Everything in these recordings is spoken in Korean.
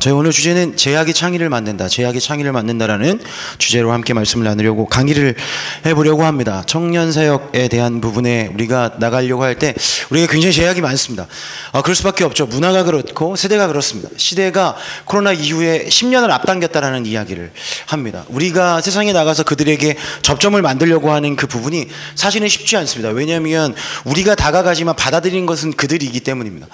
저희 오늘 주제는 제약이 창의를 만든다, 제약이 창의를 만든다라는 주제로 함께 말씀을 나누려고 강의를 해보려고 합니다. 청년 사역에 대한 부분에 우리가 나가려고 할 때 우리가 굉장히 제약이 많습니다. 그럴 수밖에 없죠. 문화가 그렇고 세대가 그렇습니다. 시대가 코로나 이후에 10년을 앞당겼다라는 이야기를 합니다. 우리가 세상에 나가서 그들에게 접점을 만들려고 하는 그 부분이 사실은 쉽지 않습니다. 왜냐하면 우리가 다가가지만 받아들이는 것은 그들이기 때문입니다.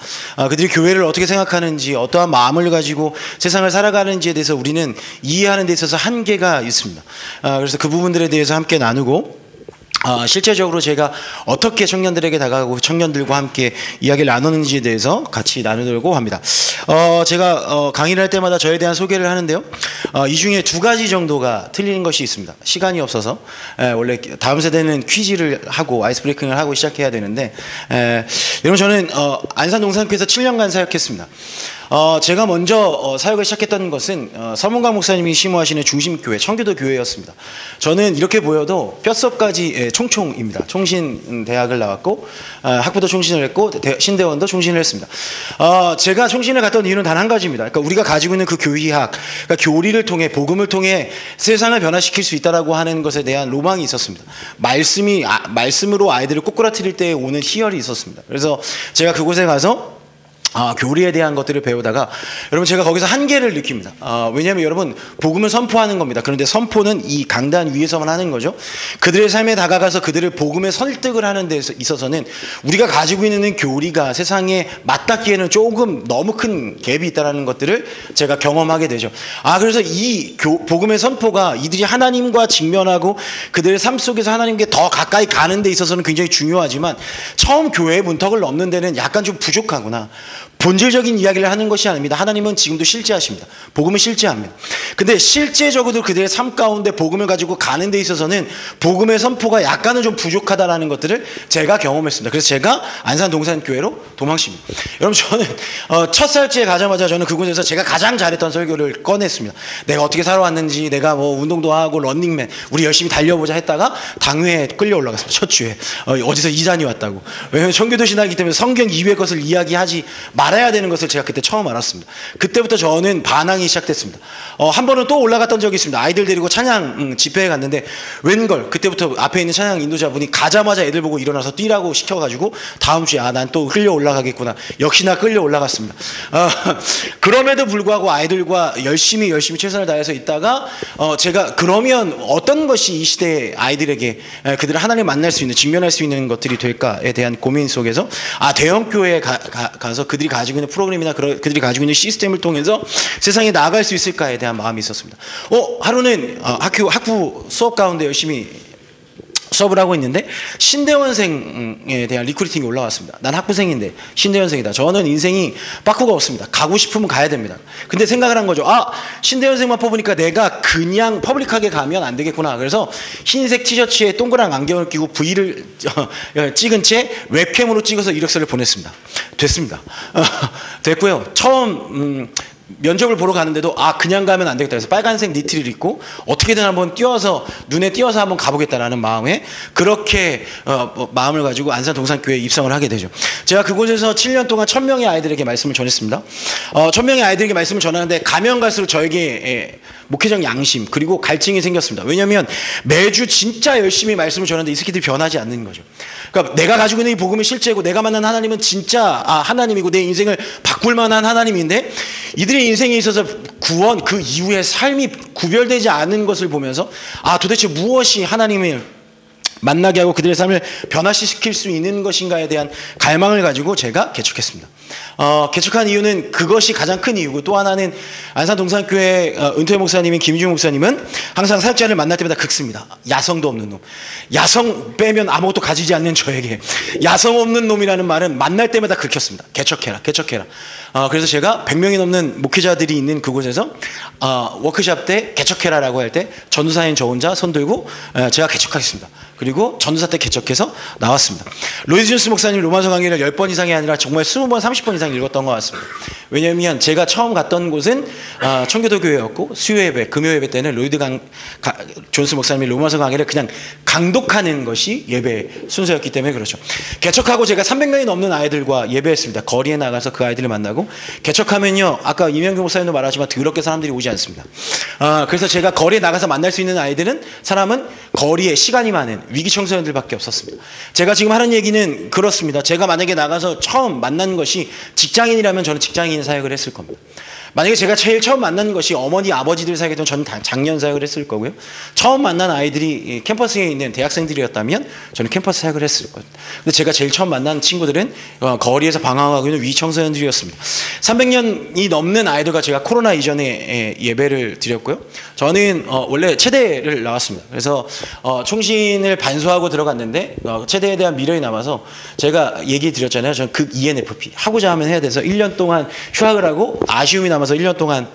그들이 교회를 어떻게 생각하는지, 어떠한 마음을 가지고 세상을 살아가는지에 대해서 우리는 이해하는 데 있어서 한계가 있습니다. 그래서 그 부분들에 대해서 함께 나누고, 실제적으로 제가 어떻게 청년들에게 다가가고 청년들과 함께 이야기를 나누는지에 대해서 같이 나누려고 합니다. 제가 강의를 할 때마다 저에 대한 소개를 하는데요. 이 중에 두 가지 정도가 틀린 것이 있습니다. 시간이 없어서 원래 다음 세대는 퀴즈를 하고 아이스 브레이킹을 하고 시작해야 되는데, 여러분 저는 안산동산교회에서 7년간 사역했습니다. 제가 먼저 사역을 시작했던 것은 서문강 목사님이 심호하시는 중심교회 청교도 교회였습니다. 저는 이렇게 보여도 뼛속까지 총총입니다. 총신대학을 나왔고 학부도 총신을 했고 신대원도 총신을 했습니다. 제가 총신을 갔던 이유는 단 한 가지입니다. 그러니까 우리가 가지고 있는 그 교리학, 그러니까 교리를 통해 복음을 통해 세상을 변화시킬 수 있다라고 하는 것에 대한 로망이 있었습니다. 말씀으로 아이들을 꼬꾸라뜨릴 때 오는 희열이 있었습니다. 그래서 제가 그곳에 가서 교리에 대한 것들을 배우다가 여러분 제가 거기서 한계를 느낍니다. 왜냐하면 여러분 복음을 선포하는 겁니다. 그런데 선포는 이 강단 위에서만 하는 거죠. 그들의 삶에 다가가서 그들을 복음에 설득을 하는 데 있어서는 우리가 가지고 있는 교리가 세상에 맞닿기에는 조금 너무 큰 갭이 있다는 것들을 제가 경험하게 되죠. 그래서 이 복음의 선포가 이들이 하나님과 직면하고 그들의 삶 속에서 하나님께 더 가까이 가는 데 있어서는 굉장히 중요하지만 처음 교회의 문턱을 넘는 데는 약간 좀 부족하구나. 본질적인 이야기를 하는 것이 아닙니다. 하나님은 지금도 실제하십니다. 복음은 실제합니다. 근데 실제적으로 그들의 삶 가운데 복음을 가지고 가는 데 있어서는 복음의 선포가 약간은 좀 부족하다라는 것들을 제가 경험했습니다. 그래서 제가 안산동산교회로 도망칩니다. 여러분 저는 첫 살찌에 가자마자 저는 그곳에서 제가 가장 잘했던 설교를 꺼냈습니다. 내가 어떻게 살아왔는지, 내가 뭐 운동도 하고 런닝맨 우리 열심히 달려보자 했다가 당회에 끌려 올라갔습니다. 첫 주에 어디서 이단이 왔다고. 왜냐하면 청교도 신학이기 때문에 성경 이외의 것을 이야기하지 말아야 되는 것을 제가 그때 처음 알았습니다. 그때부터 저는 반항이 시작됐습니다. 한 번은 또 올라갔던 적이 있습니다. 아이들 데리고 찬양 집회에 갔는데 웬걸 그때부터 앞에 있는 찬양 인도자분이 가자마자 애들 보고 일어나서 뛰라고 시켜가지고 다음 주에 난 또 끌려 올라가겠구나. 역시나 끌려 올라갔습니다. 그럼에도 불구하고 아이들과 열심히 최선을 다해서 있다가 제가 그러면 어떤 것이 이 시대의 아이들에게 그들을 하나님 만날 수 있는, 직면할 수 있는 것들이 될까에 대한 고민 속에서 대형교회에 가서 그들이 가지고 있는 프로그램이나 그들이 가지고 있는 시스템을 통해서 세상에 나아갈 수 있을까에 대한 마음이 있었습니다. 하루는 학부 수업 가운데 열심히 수업을 하고 있는데 신대원생에 대한 리크루팅이 올라왔습니다. 난 학부생인데 신대원생이다. 저는 인생이 빠꾸가 없습니다. 가고 싶으면 가야 됩니다. 근데 생각을 한 거죠. 신대원생만 뽑으니까 내가 그냥 퍼블릭하게 가면 안 되겠구나. 그래서 흰색 티셔츠에 동그란 안경을 끼고 V를 찍은 채 웹캠으로 찍어서 이력서를 보냈습니다. 됐습니다. 됐고요. 처음 면접을 보러 가는데도 그냥 가면 안 되겠다. 그래서 빨간색 니트를 입고 어떻게든 한번 눈에 띄어서 한번 가보겠다라는 마음에 그렇게 마음을 가지고 안산동산교회에 입성을 하게 되죠. 제가 그곳에서 7년 동안 1000명의 아이들에게 말씀을 전했습니다. 1000명의 아이들에게 말씀을 전하는데 가면 갈수록 저에게 목회적 양심 그리고 갈증이 생겼습니다. 왜냐하면 매주 진짜 열심히 말씀을 전하는데 이 새끼들이 변하지 않는 거죠. 그러니까 내가 가지고 있는 이 복음이 실제고 내가 만난 하나님은 진짜 하나님이고 내 인생을 바꿀 만한 하나님인데 이들의 인생에 있어서 구원 그 이후의 삶이 구별되지 않은 것을 보면서 도대체 무엇이 하나님을 만나게 하고 그들의 삶을 변화시킬 수 있는 것인가에 대한 갈망을 가지고 제가 개척했습니다. 개척한 이유는 그것이 가장 큰 이유고, 또 하나는 안산동산교회 은퇴 목사님인 김희중 목사님은 항상 사역자를 만날 때마다 긁습니다. 야성도 없는 놈. 야성 빼면 아무것도 가지지 않는 저에게 야성 없는 놈이라는 말은 만날 때마다 긁혔습니다. 개척해라. 그래서 제가 100명이 넘는 목회자들이 있는 그곳에서 워크숍 때 개척해라라고 할 때 전도사인 저 혼자 손 들고 제가 개척하겠습니다. 그리고 그리고 전도사 때 개척해서 나왔습니다. 로이드 존스 목사님 로마서 강의를 10번 이상이 아니라 정말 20번, 30번 이상 읽었던 것 같습니다. 왜냐하면 제가 처음 갔던 곳은 청교도 교회였고 수요예배, 금요예배 때는 로이드 존스 목사님이 로마서 강의를 그냥 강독하는 것이 예배 순서였기 때문에 그렇죠. 개척하고 제가 300명이 넘는 아이들과 예배했습니다. 거리에 나가서 그 아이들을 만나고, 개척하면요, 아까 이명규 목사님도 말하지만 더럽게 사람들이 오지 않습니다. 그래서 제가 거리에 나가서 만날 수 있는 사람은 거리에 시간이 많은 위기 청소년들밖에 없었습니다. 제가 지금 하는 얘기는 그렇습니다. 제가 만약에 나가서 처음 만난 것이 직장인이라면 저는 직장인 사역을 했을 겁니다. 만약에 제가 제일 처음 만난 것이 어머니, 아버지들 사역이면 저는 장년 사역을 했을 거고요. 처음 만난 아이들이 캠퍼스에 있는 대학생들이었다면 저는 캠퍼스 사역을 했을 거예요. 근데 제가 제일 처음 만난 친구들은 거리에서 방황하고 있는 위청소년들이었습니다. 300년이 넘는 아이들과 제가 코로나 이전에 예배를 드렸고요. 저는 원래 체대를 나왔습니다. 그래서 총신을 반수하고 들어갔는데 체대에 대한 미련이 남아서 제가 얘기 드렸잖아요. 저는 극 ENFP 하고자 하면 해야 돼서 1년 동안 휴학을 하고 아쉬움이 남아서 1년 동안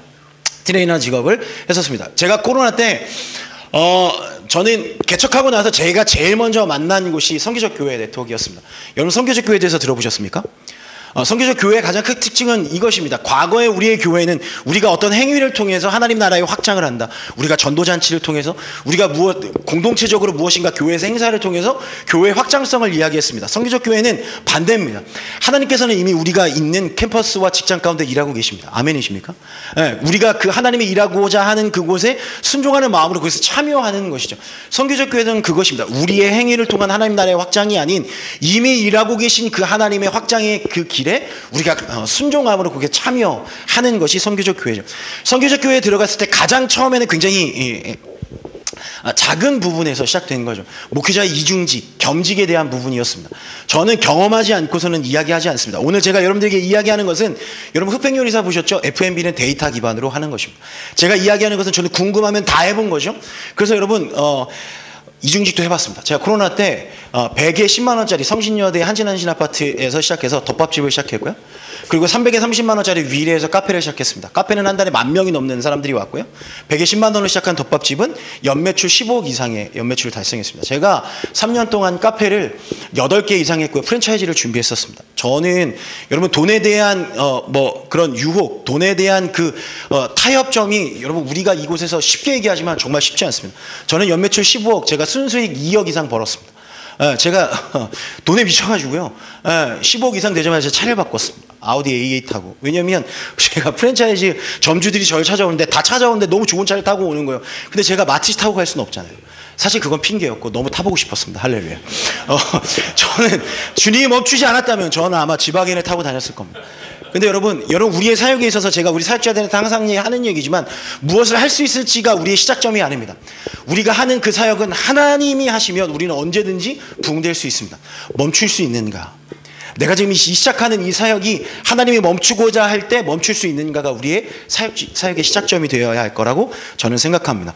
트레이너 직업을 했었습니다. 제가 코로나 때 저는 개척하고 나서 제가 제일 먼저 만난 곳이 선교적 교회 네트워크였습니다. 여러분 선교적 교회에 대해서 들어보셨습니까? 선교적 교회의 가장 큰 특징은 이것입니다. 과거에 우리의 교회는 우리가 어떤 행위를 통해서 하나님 나라의 확장을 한다. 우리가 전도잔치를 통해서, 우리가 공동체적으로 무엇인가 교회에서 행사를 통해서 교회의 확장성을 이야기했습니다. 선교적 교회는 반대입니다. 하나님께서는 이미 우리가 있는 캠퍼스와 직장 가운데 일하고 계십니다. 아멘이십니까? 네, 우리가 그 하나님이 일하고자 하는 그곳에 순종하는 마음으로 거기서 참여하는 것이죠. 선교적 교회는 그것입니다. 우리의 행위를 통한 하나님 나라의 확장이 아닌 이미 일하고 계신 그 하나님의 확장의 그 길에 우리가 순종함으로 거기에 참여하는 것이 선교적 교회죠. 선교적 교회에 들어갔을 때 가장 처음에는 굉장히 작은 부분에서 시작된 거죠. 목회자의 이중직, 겸직에 대한 부분이었습니다. 저는 경험하지 않고서는 이야기하지 않습니다. 오늘 제가 여러분들에게 이야기하는 것은, 여러분 흑백요리사 보셨죠? F&B는 데이터 기반으로 하는 것입니다. 제가 이야기하는 것은 저는 궁금하면 다 해본 거죠. 그래서 여러분 이중직도 해봤습니다. 제가 코로나 때 100에 10만 원짜리 성신여대 한진한신 아파트에서 시작해서 덮밥집을 시작했고요. 그리고 300에 30만 원짜리 위례에서 카페를 시작했습니다. 카페는 한 달에 10,000명이 넘는 사람들이 왔고요. 100에 10만 원으로 시작한 덮밥집은 연매출 15억 이상의 연매출을 달성했습니다. 제가 3년 동안 카페를 8개 이상 했고요. 프랜차이즈를 준비했었습니다. 저는 여러분 돈에 대한 그런 유혹, 돈에 대한 그 타협점이, 여러분 우리가 이곳에서 쉽게 얘기하지만 정말 쉽지 않습니다. 저는 연매출 15억, 제가 순수익 2억 이상 벌었습니다. 제가 돈에 미쳐가지고요, 15억 이상 되자마자 제가 차를 바꿨습니다. 아우디 A8 타고. 왜냐면 제가 프랜차이즈 점주들이 저를 찾아오는데, 다 찾아오는데 너무 좋은 차를 타고 오는 거예요. 근데 제가 마티즈 타고 갈 수는 없잖아요. 사실 그건 핑계였고 너무 타보고 싶었습니다. 할렐루야. 저는 주님이 멈추지 않았다면 저는 아마 지바겐을 타고 다녔을 겁니다. 근데 여러분 우리의 사역에 있어서 제가 우리 사역자들한테 항상 하는 얘기지만, 무엇을 할 수 있을지가 우리의 시작점이 아닙니다. 우리가 하는 그 사역은 하나님이 하시면 우리는 언제든지 부흥될 수 있습니다. 멈출 수 있는가? 내가 지금 시작하는 이 사역이 하나님이 멈추고자 할 때 멈출 수 있는가가 우리의 사역의 시작점이 되어야 할 거라고 저는 생각합니다.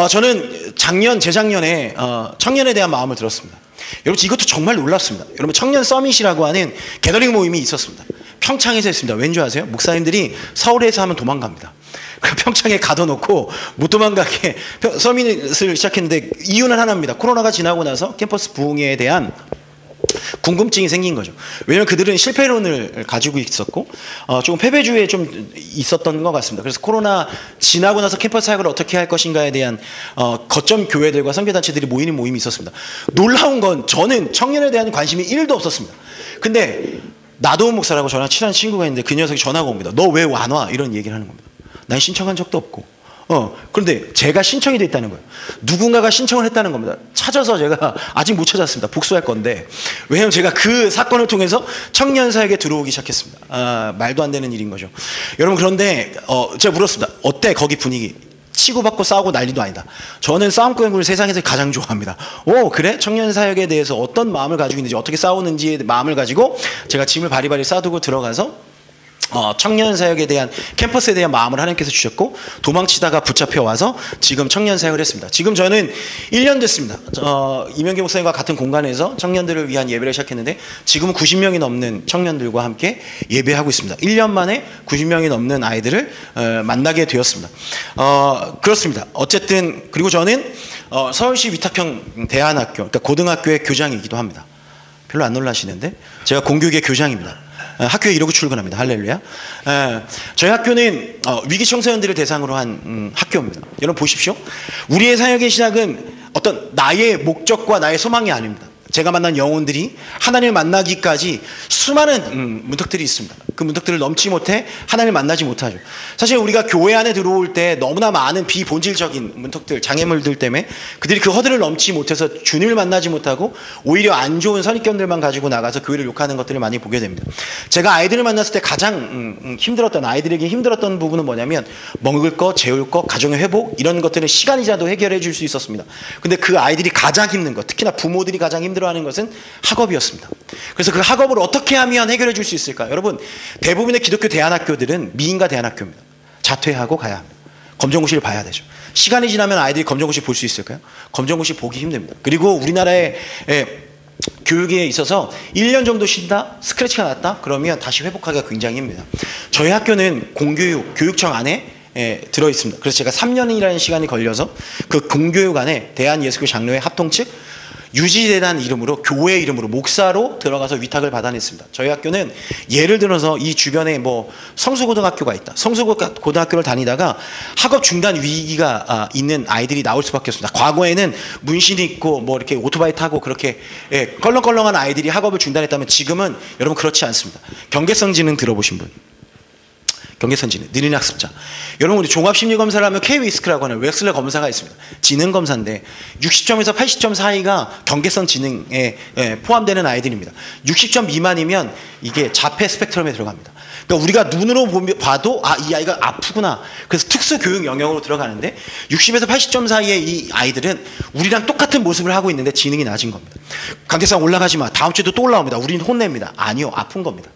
저는 재작년에 청년에 대한 마음을 들었습니다. 여러분 이것도 정말 놀랍습니다. 여러분 청년 서밋이라고 하는 게더링 모임이 있었습니다. 평창에서 했습니다. 왠 줄 아세요? 목사님들이 서울에서 하면 도망갑니다. 평창에 가둬놓고 못 도망가게 서밋을 시작했는데, 이유는 하나입니다. 코로나가 지나고 나서 캠퍼스 부흥에 대한 궁금증이 생긴 거죠. 왜냐하면 그들은 실패론을 가지고 있었고 조금 패배주의에 좀 있었던 것 같습니다. 그래서 코로나 지나고 나서 캠퍼스 사역을 어떻게 할 것인가에 대한 거점 교회들과 선교단체들이 모이는 모임이 있었습니다. 놀라운 건 저는 청년에 대한 관심이 1도 없었습니다. 근데 나도훈 목사라고 저랑 친한 친구가 있는데 그 녀석이 전화가 옵니다. 너 왜 안 와? 이런 얘기를 하는 겁니다. 난 신청한 적도 없고. 그런데 제가 신청이 됐다는 거예요. 누군가가 신청을 했다는 겁니다. 찾아서 제가 아직 못 찾았습니다. 복수할 건데. 왜냐하면 제가 그 사건을 통해서 청년 사역에 들어오기 시작했습니다. 말도 안 되는 일인 거죠. 여러분 그런데 제가 물었습니다. 어때 거기 분위기? 치고받고 싸우고 난리도 아니다. 저는 싸움꾼을 세상에서 가장 좋아합니다. 오 그래? 청년 사역에 대해서 어떤 마음을 가지고 있는지, 어떻게 싸우는지의 마음을 가지고 제가 짐을 바리바리 싸두고 들어가서 청년 사역에 대한, 캠퍼스에 대한 마음을 하나님께서 주셨고, 도망치다가 붙잡혀 와서 지금 청년 사역을 했습니다. 지금 저는 1년 됐습니다. 이명규 목사님과 같은 공간에서 청년들을 위한 예배를 시작했는데, 지금은 90명이 넘는 청년들과 함께 예배하고 있습니다. 1년 만에 90명이 넘는 아이들을 만나게 되었습니다. 그렇습니다. 어쨌든 그리고 저는 서울시 위탁형 대안학교, 그러니까 고등학교의 교장이기도 합니다. 별로 안 놀라시는데 제가 공교육의 교장입니다. 학교에 이러고 출근합니다. 할렐루야. 저희 학교는 위기 청소년들을 대상으로 한 학교입니다. 여러분 보십시오. 우리의 사역의 시작은 어떤 나의 목적과 나의 소망이 아닙니다. 제가 만난 영혼들이 하나님을 만나기까지 수많은 문턱들이 있습니다. 그 문턱들을 넘지 못해 하나님을 만나지 못하죠. 사실 우리가 교회 안에 들어올 때 너무나 많은 비본질적인 문턱들, 장애물들 때문에 그들이 그 허들을 넘지 못해서 주님을 만나지 못하고 오히려 안 좋은 선입견들만 가지고 나가서 교회를 욕하는 것들을 많이 보게 됩니다. 제가 아이들을 만났을 때 가장 힘들었던, 아이들에게 힘들었던 부분은 뭐냐면 먹을 거, 재울 거, 가정의 회복 이런 것들은 시간이 지나도 해결해 줄 수 있었습니다. 근데 그 아이들이 가장 힘든 것, 특히나 부모들이 가장 힘들어하는 것은 학업이었습니다. 그래서 그 학업을 어떻게 하면 해결해 줄 수 있을까? 여러분, 대부분의 기독교 대안학교들은 미인가 대안학교입니다. 자퇴하고 가야 합니다. 검정고시를 봐야 되죠. 시간이 지나면 아이들이 검정고시 볼 수 있을까요? 검정고시 보기 힘듭니다. 그리고 우리나라의 교육에 있어서 1년 정도 쉰다? 스크래치가 났다? 그러면 다시 회복하기가 굉장히 힘듭니다. 저희 학교는 공교육, 교육청 안에 들어 있습니다. 그래서 제가 3년이라는 시간이 걸려서 그 공교육 안에 대한예수교 장로회 합동 측 유지재단 이름으로, 교회 이름으로 목사로 들어가서 위탁을 받아냈습니다. 저희 학교는 예를 들어서 이 주변에 뭐 성수고등학교가 있다. 성수고등학교를 다니다가 학업 중단 위기가 있는 아이들이 나올 수밖에 없습니다. 과거에는 문신이 있고 뭐 이렇게 오토바이 타고 그렇게 껄렁껄렁한 아이들이 학업을 중단했다면 지금은 여러분 그렇지 않습니다. 경계성지능 들어보신 분? 경계선지능, 느린 학습자. 여러분 우리 종합심리검사를 하면 K-위스크라고 하는 웩슬러 검사가 있습니다. 지능검사인데 60점에서 80점 사이가 경계선 지능에 포함되는 아이들입니다. 60점 미만이면 이게 자폐 스펙트럼에 들어갑니다. 그러니까 우리가 눈으로 봐도 이 아이가 아프구나. 그래서 특수교육 영역으로 들어가는데 60에서 80점 사이의 이 아이들은 우리랑 똑같은 모습을 하고 있는데 지능이 낮은 겁니다. 강대상 올라가지 마. 다음 주에도 또 올라옵니다. 우리는 혼냅니다. 아니요. 아픈 겁니다.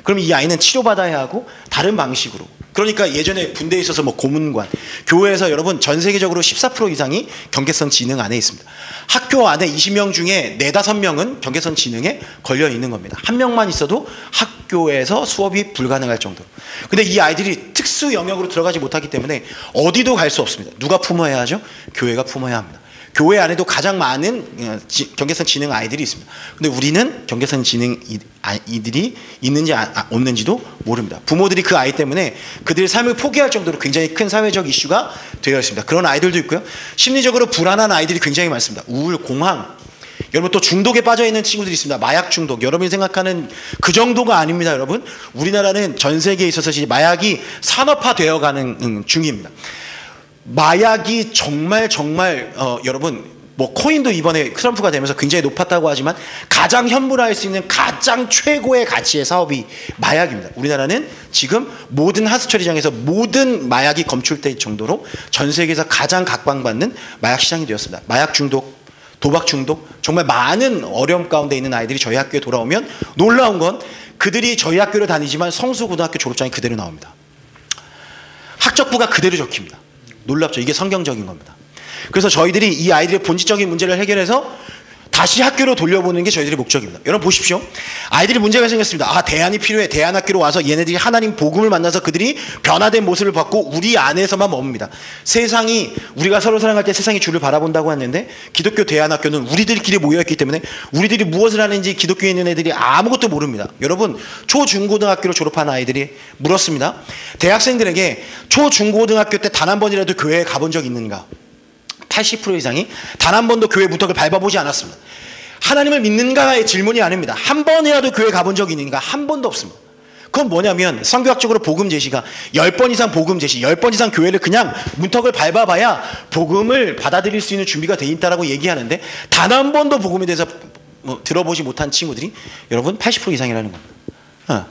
그럼 이 아이는 치료받아야 하고 다른 방식으로. 그러니까 예전에 군대에 있어서 뭐 고문관, 교회에서 여러분 전 세계적으로 14% 이상이 경계선 지능 안에 있습니다. 학교 안에 20명 중에 4, 5명은 경계선 지능에 걸려 있는 겁니다. 한 명만 있어도 학교에서 수업이 불가능할 정도로. 근데 이 아이들이 특수 영역으로 들어가지 못하기 때문에 어디도 갈 수 없습니다. 누가 품어야 하죠? 교회가 품어야 합니다. 교회 안에도 가장 많은 경계선 지능 아이들이 있습니다. 근데 우리는 경계선 지능 이들이 있는지 없는지도 모릅니다. 부모들이 그 아이 때문에 그들의 삶을 포기할 정도로 굉장히 큰 사회적 이슈가 되어 있습니다. 그런 아이들도 있고요. 심리적으로 불안한 아이들이 굉장히 많습니다. 우울, 공황. 여러분 또 중독에 빠져 있는 친구들이 있습니다. 마약 중독. 여러분이 생각하는 그 정도가 아닙니다. 여러분 우리나라는 전 세계에 있어서 마약이 산업화되어 가는 중입니다. 마약이 정말 여러분 뭐 코인도 이번에 트럼프가 되면서 굉장히 높았다고 하지만 가장 현물화할 수 있는 가장 최고의 가치의 사업이 마약입니다. 우리나라는 지금 모든 하수처리장에서 모든 마약이 검출될 정도로 전 세계에서 가장 각광받는 마약 시장이 되었습니다. 마약 중독, 도박 중독, 정말 많은 어려움 가운데 있는 아이들이 저희 학교에 돌아오면 놀라운 건 그들이 저희 학교를 다니지만 성수고등학교 졸업장이 그대로 나옵니다. 학적부가 그대로 적힙니다. 놀랍죠. 이게 성경적인 겁니다. 그래서 저희들이 이 아이들의 본질적인 문제를 해결해서 다시 학교로 돌려보는 게 저희들의 목적입니다. 여러분 보십시오. 아이들이 문제가 생겼습니다. 대안이 필요해. 대안학교로 와서 얘네들이 하나님 복음을 만나서 그들이 변화된 모습을 받고 우리 안에서만 머뭅니다. 세상이 우리가 서로 사랑할 때 세상이 주를 바라본다고 했는데 기독교 대안학교는 우리들끼리 모여있기 때문에 우리들이 무엇을 하는지 기독교에 있는 애들이 아무것도 모릅니다. 여러분 초중고등학교를 졸업한 아이들이 물었습니다. 대학생들에게 초중고등학교 때 단 한 번이라도 교회에 가본 적 있는가? 80% 이상이 단 한 번도 교회 문턱을 밟아보지 않았습니다. 하나님을 믿는가의 질문이 아닙니다. 한 번이라도 교회 가본 적이 있는가? 한 번도 없습니다. 그건 뭐냐면 성경학적으로 복음 제시가 10번 이상 복음 제시, 10번 이상 교회를 그냥 문턱을 밟아봐야 복음을 받아들일 수 있는 준비가 돼 있다라고 얘기하는데 단 한 번도 복음에 대해서 들어보지 못한 친구들이 여러분 80% 이상이라는 겁니다.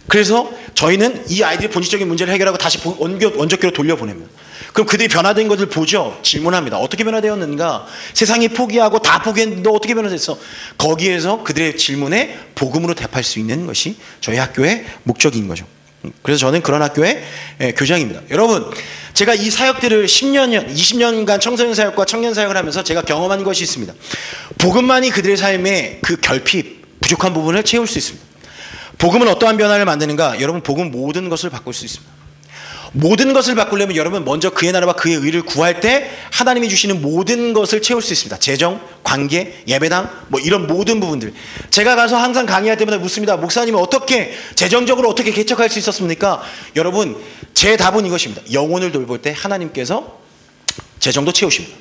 그래서 저희는 이 아이들의 본질적인 문제를 해결하고 다시 원적교로 돌려보냅니다. 그럼 그들이 변화된 것을 보죠. 질문합니다. 어떻게 변화되었는가? 세상이 포기하고 다 포기했는데 너 어떻게 변화됐어? 거기에서 그들의 질문에 복음으로 대답할 수 있는 것이 저희 학교의 목적인 거죠. 그래서 저는 그런 학교의 교장입니다. 여러분 제가 이 사역들을 20년간 청소년 사역과 청년 사역을 하면서 제가 경험한 것이 있습니다. 복음만이 그들의 삶의 그 결핍, 부족한 부분을 채울 수 있습니다. 복음은 어떠한 변화를 만드는가? 여러분 복음 모든 것을 바꿀 수 있습니다. 모든 것을 바꾸려면 여러분 먼저 그의 나라와 그의 의를 구할 때 하나님이 주시는 모든 것을 채울 수 있습니다. 재정, 관계, 예배당 뭐 이런 모든 부분들. 제가 가서 항상 강의할 때마다 묻습니다. 목사님은 어떻게 재정적으로 어떻게 개척할 수 있었습니까? 여러분 제 답은 이것입니다. 영혼을 돌볼 때 하나님께서 재정도 채우십니다.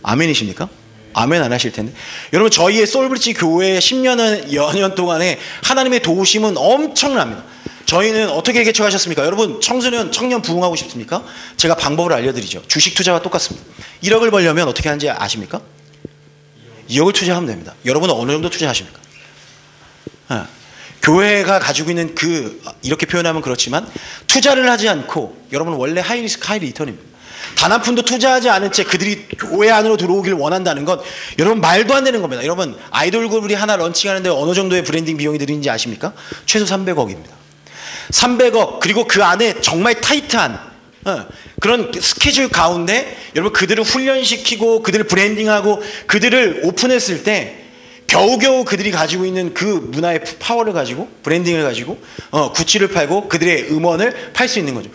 아멘이십니까? 아멘 안 하실 텐데. 여러분 저희의 소울브리지 교회 10년 동안에 하나님의 도우심은 엄청납니다. 저희는 어떻게 개척하셨습니까? 여러분 청소년, 청년 부흥하고 싶습니까? 제가 방법을 알려드리죠. 주식 투자와 똑같습니다. 1억을 벌려면 어떻게 하는지 아십니까? 2억을 투자하면 됩니다. 여러분은 어느 정도 투자하십니까? 교회가 가지고 있는 이렇게 표현하면 그렇지만 투자를 하지 않고 여러분 원래 하이리스크 하이리턴입니다. 단 한 푼도 투자하지 않은 채 그들이 교회 안으로 들어오기를 원한다는 건 여러분 말도 안 되는 겁니다. 여러분 아이돌 그룹이 하나 런칭하는데 어느 정도의 브랜딩 비용이 드는지 아십니까? 최소 300억입니다. 300억 그리고 그 안에 정말 타이트한 그런 스케줄 가운데 여러분 그들을 훈련시키고 그들을 브랜딩하고 그들을 오픈했을 때 겨우겨우 그들이 가지고 있는 그 문화의 파워를 가지고 브랜딩을 가지고 구찌를 팔고 그들의 음원을 팔 수 있는 거죠.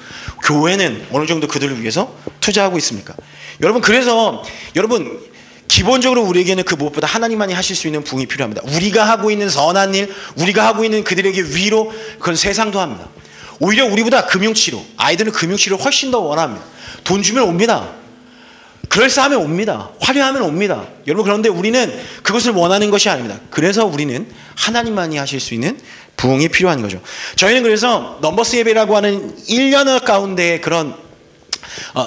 교회는 어느 정도 그들을 위해서 투자하고 있습니까? 여러분 그래서 여러분 기본적으로 우리에게는 그 무엇보다 하나님만이 하실 수 있는 부흥이 필요합니다. 우리가 하고 있는 선한 일, 우리가 하고 있는 그들에게 위로 그건 세상도 합니다. 오히려 우리보다 금융치료, 아이들은 금융치료를 훨씬 더 원합니다. 돈 주면 옵니다. 그럴싸하면 옵니다. 화려하면 옵니다. 여러분 그런데 우리는 그것을 원하는 것이 아닙니다. 그래서 우리는 하나님만이 하실 수 있는 부흥이 필요한 거죠. 저희는 그래서 넘버스 예배라고 하는 1년여 가운데 그런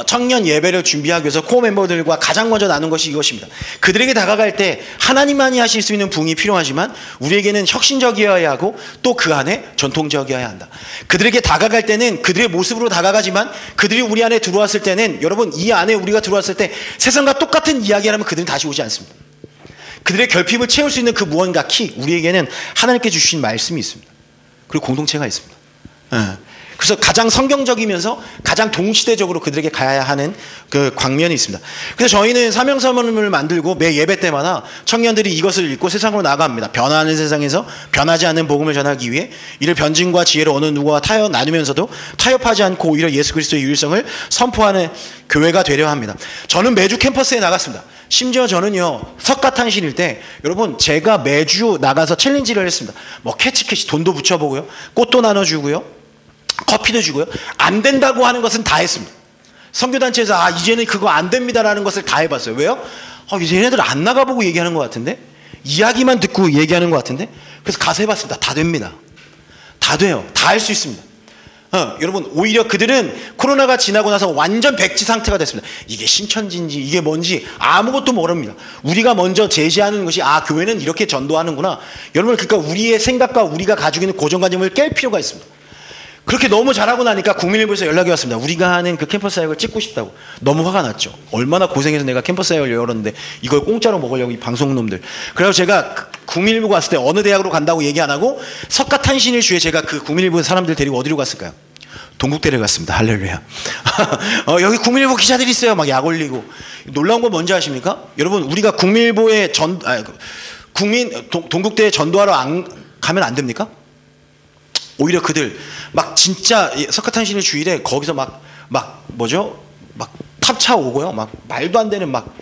청년 예배를 준비하기 위해서 코어 멤버들과 가장 먼저 나눈 것이 이것입니다. 그들에게 다가갈 때 하나님만이 하실 수 있는 부흥이 필요하지만 우리에게는 혁신적이어야 하고 또 그 안에 전통적이어야 한다. 그들에게 다가갈 때는 그들의 모습으로 다가가지만 그들이 우리 안에 들어왔을 때는 여러분 이 안에 우리가 들어왔을 때 세상과 똑같은 이야기를 하면 그들은 다시 오지 않습니다. 그들의 결핍을 채울 수 있는 그 무언가 우리에게는 하나님께 주신 말씀이 있습니다. 그리고 공동체가 있습니다. 그래서 가장 성경적이면서 가장 동시대적으로 그들에게 가야 하는 그 광면이 있습니다. 그래서 저희는 사명선언을 만들고 매 예배 때마다 청년들이 이것을 읽고 세상으로 나아갑니다. 변화하는 세상에서 변하지 않는 복음을 전하기 위해 이를 변증과 지혜로 어느 누구와 나누면서도 타협하지 않고 오히려 예수 그리스도의 유일성을 선포하는 교회가 되려 합니다. 저는 매주 캠퍼스에 나갔습니다. 심지어 저는요 석가탄신일 때 여러분 제가 매주 나가서 챌린지를 했습니다. 뭐 캐치 돈도 붙여보고요, 꽃도 나눠주고요, 커피도 주고요. 안 된다고 하는 것은 다 했습니다. 선교단체에서 이제는 그거 안 됩니다라는 것을 다 해봤어요. 왜요? 이제 얘네들 안 나가보고 얘기하는 것 같은데, 이야기만 듣고 얘기하는 것 같은데, 그래서 가서 해봤습니다. 다 됩니다. 다 돼요. 다 할 수 있습니다. 여러분 오히려 그들은 코로나가 지나고 나서 완전 백지 상태가 됐습니다. 이게 신천지인지 이게 뭔지 아무것도 모릅니다. 우리가 먼저 제시하는 것이 교회는 이렇게 전도하는구나. 여러분 그러니까 우리의 생각과 우리가 가지고 있는 고정관념을 깰 필요가 있습니다. 그렇게 너무 잘하고 나니까 국민일보에서 연락이 왔습니다. 우리가 하는 그 캠퍼스 사역을 찍고 싶다고. 너무 화가 났죠. 얼마나 고생해서 내가 캠퍼스 사역을 열었는데 이걸 공짜로 먹으려고 이 방송놈들. 그래서 제가 국민일보가 왔을 때 어느 대학으로 간다고 얘기 안 하고 석가탄신일 주에 제가 그 국민일보 사람들 데리고 어디로 갔을까요? 동국대를 갔습니다. 할렐루야. 여기 국민일보 기자들이 있어요. 막 약 올리고. 놀라운 건 뭔지 아십니까? 여러분 우리가 국민일보에 동국대에 전도하러 가면 안 됩니까? 오히려 그들 막 진짜 석가탄신일 주일에 거기서 막 탑차 오고요. 막 말도 안 되는 막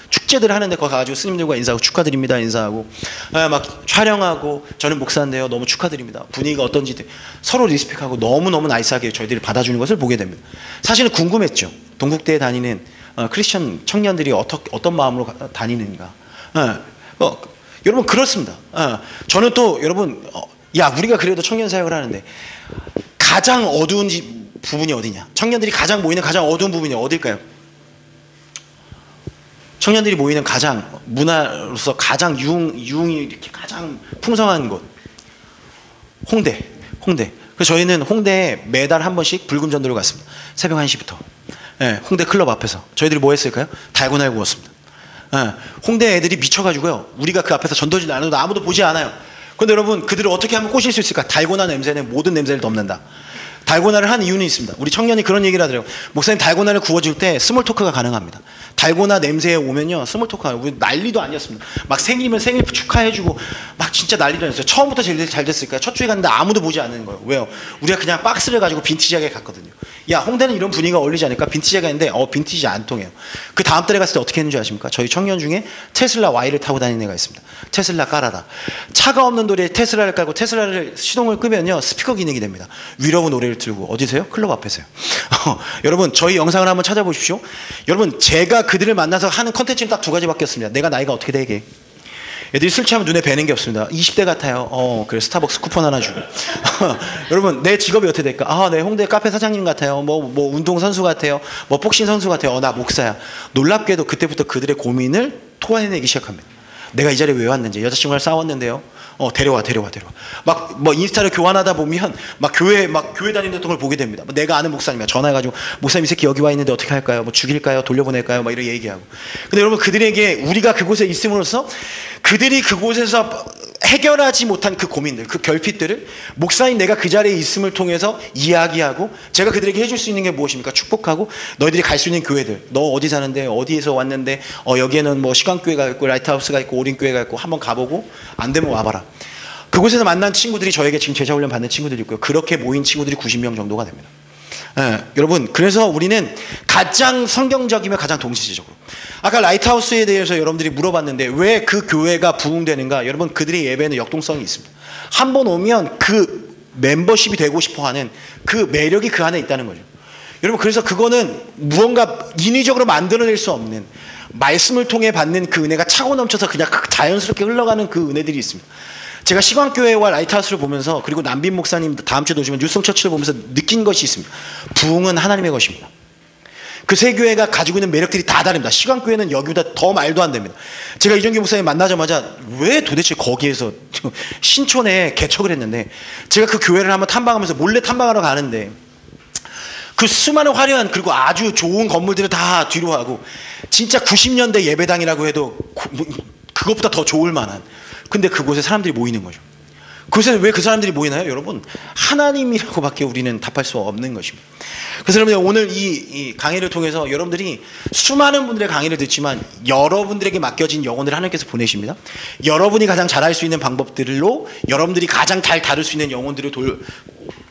축제들 하는데 거기 가가지고 스님들과 인사하고 축하드립니다 인사하고 막 촬영하고 저는 목사인데요 너무 축하드립니다. 분위기가 어떤지 서로 리스펙하고 너무너무 나이스하게 저희들이 받아주는 것을 보게 됩니다. 사실은 궁금했죠. 동국대에 다니는 크리스천 청년들이 어떤 마음으로 다니는가. 여러분 그렇습니다. 저는 또 여러분 우리가 그래도 청년 사역을 하는데 가장 어두운 부분이 어디냐? 청년들이 가장 모이는 가장 어두운 부분이 어딜까요? 청년들이 모이는 가장 문화로서 가장 유흥이 이렇게 가장 풍성한 곳 홍대. 그래서 저희는 홍대에 매달 한 번씩 불금 전도를 갔습니다. 새벽 1시부터 홍대 클럽 앞에서 저희들이 뭐 했을까요? 달고나를 구웠습니다. 홍대 애들이 미쳐가지고요. 우리가 그 앞에서 전도질 안 해도 아무도 보지 않아요. 그런데 여러분 그들을 어떻게 하면 꼬실 수 있을까? 달고나 냄새는 모든 냄새를 덮는다. 달고나를 한 이유는 있습니다. 우리 청년이 그런 얘기를 하더라고요. 목사님, 달고나를 구워줄 때 스몰 토크가 가능합니다. 달고나 냄새에 오면요, 스몰 토크가 난리도 아니었습니다. 막 생일이면 생일 축하해주고 막 진짜 난리도 아니었어요. 처음부터 제일 잘 됐을까요? 첫 주에 갔는데 아무도 보지 않는 거예요. 왜요? 우리가 그냥 박스를 가지고 빈티지하게 갔거든요. 야, 홍대는 이런 분위기가 어울리지 않을까? 빈티지하게 했는데 빈티지 안 통해요. 그 다음 달에 갔을 때 어떻게 했는지 아십니까? 저희 청년 중에 테슬라 Y를 타고 다니는 애가 있습니다. 테슬라 깔아라. 차가 없는 도리에 테슬라를 깔고 테슬라를 시동을 끄면요, 스피커 기능이 됩니다. 위로브 노래를 틀고. 어디세요? 클럽 앞에서요. 여러분, 저희 영상을 한번 찾아보십시오. 여러분, 제가 그들을 만나서 하는 컨텐츠는 딱 두 가지밖에 없습니다. 내가 나이가 어떻게 되게. 애들이 술 취하면 눈에 뵈는 게 없습니다. 20대 같아요. 그래, 스타벅스 쿠폰 하나 주고. 여러분, 내 직업이 어떻게 될까? 내 홍대 카페 사장님 같아요. 뭐 운동 선수 같아요. 뭐 복싱 선수 같아요. 나 목사야. 놀랍게도 그때부터 그들의 고민을 토해내기 시작합니다. 내가 이 자리에 왜 왔는지, 여자친구랑 싸웠는데요. 데려와. 막 뭐 인스타를 교환하다 보면 막 교회 다니는 걸 보게 됩니다. 내가 아는 목사님이야. 전화해가지고, 목사님 이 새끼 여기 와 있는데 어떻게 할까요? 뭐 죽일까요? 돌려보낼까요? 막 이런 얘기하고. 근데 여러분, 그들에게 우리가 그곳에 있음으로써 그들이 그곳에서 해결하지 못한 그 고민들, 그 결핍들을 목사님 내가 그 자리에 있음을 통해서 이야기하고, 제가 그들에게 해줄 수 있는 게 무엇입니까? 축복하고, 너희들이 갈 수 있는 교회들, 너 어디 사는데, 어디에서 왔는데, 여기에는 뭐 시간교회가 있고 라이트하우스가 있고 오린교회가 있고 한번 가보고, 안 되면 와봐라. 그곳에서 만난 친구들이 저에게 지금 제자훈련 받는 친구들이 있고요. 그렇게 모인 친구들이 90명 정도가 됩니다. 여러분, 그래서 우리는 가장 성경적이며 가장 동시적으로, 아까 라이트하우스에 대해서 여러분들이 물어봤는데 왜 그 교회가 부흥되는가? 여러분, 그들의 예배는 역동성이 있습니다. 한 번 오면 그 멤버십이 되고 싶어하는 그 매력이 그 안에 있다는 거죠. 여러분, 그래서 그거는 무언가 인위적으로 만들어낼 수 없는, 말씀을 통해 받는 그 은혜가 차고 넘쳐서 그냥 자연스럽게 흘러가는 그 은혜들이 있습니다. 제가 시광교회와 라이트하우스를 보면서, 그리고 남빈 목사님 다음 주에 오시면 뉴성 처치를 보면서 느낀 것이 있습니다. 부흥은 하나님의 것입니다. 그 세 교회가 가지고 있는 매력들이 다 다릅니다. 시광교회는 여기보다 더 말도 안 됩니다. 제가 이정규 목사님 만나자마자 왜 도대체 거기에서 신촌에 개척을 했는데, 제가 그 교회를 한번 탐방하면서 몰래 탐방하러 가는데 그 수많은 화려한 그리고 아주 좋은 건물들을 다 뒤로 하고, 진짜 90년대 예배당이라고 해도 그것보다 더 좋을 만한, 근데 그곳에 사람들이 모이는 거죠. 그곳에 왜 그 사람들이 모이나요? 여러분, 하나님이라고밖에 우리는 답할 수 없는 것입니다. 그래서 여러분, 오늘 이 강의를 통해서 여러분들이 수많은 분들의 강의를 듣지만 여러분들에게 맡겨진 영혼들을 하나님께서 보내십니다. 여러분이 가장 잘할 수 있는 방법들로 여러분들이 가장 잘 다룰 수 있는 영혼들을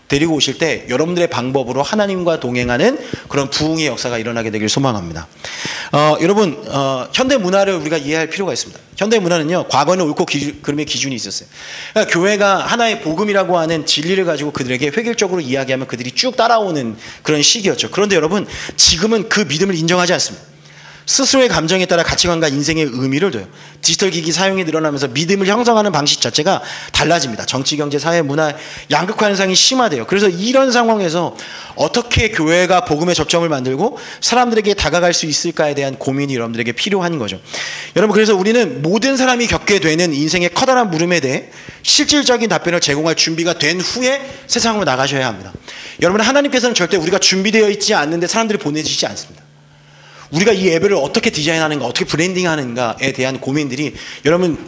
데리고 오실 때 여러분들의 방법으로 하나님과 동행하는 그런 부흥의 역사가 일어나게 되길 소망합니다. 여러분, 현대 문화를 우리가 이해할 필요가 있습니다. 현대 문화는요, 과거에는 옳고 그름의 기준이 있었어요. 그러니까 교회가 하나의 복음이라고 하는 진리를 가지고 그들에게 획일적으로 이야기하면 그들이 쭉 따라오는 그런 시기였죠. 그런데 여러분, 지금은 그 믿음을 인정하지 않습니다. 스스로의 감정에 따라 가치관과 인생의 의미를 둬요. 디지털 기기 사용이 늘어나면서 믿음을 형성하는 방식 자체가 달라집니다. 정치, 경제, 사회, 문화 양극화 현상이 심화돼요. 그래서 이런 상황에서 어떻게 교회가 복음의 접점을 만들고 사람들에게 다가갈 수 있을까에 대한 고민이 여러분들에게 필요한 거죠. 여러분, 그래서 우리는 모든 사람이 겪게 되는 인생의 커다란 물음에 대해 실질적인 답변을 제공할 준비가 된 후에 세상으로 나가셔야 합니다. 여러분, 하나님께서는 절대 우리가 준비되어 있지 않는데 사람들이 보내주시지 않습니다. 우리가 이 예배를 어떻게 디자인하는가, 어떻게 브랜딩하는가에 대한 고민들이 여러분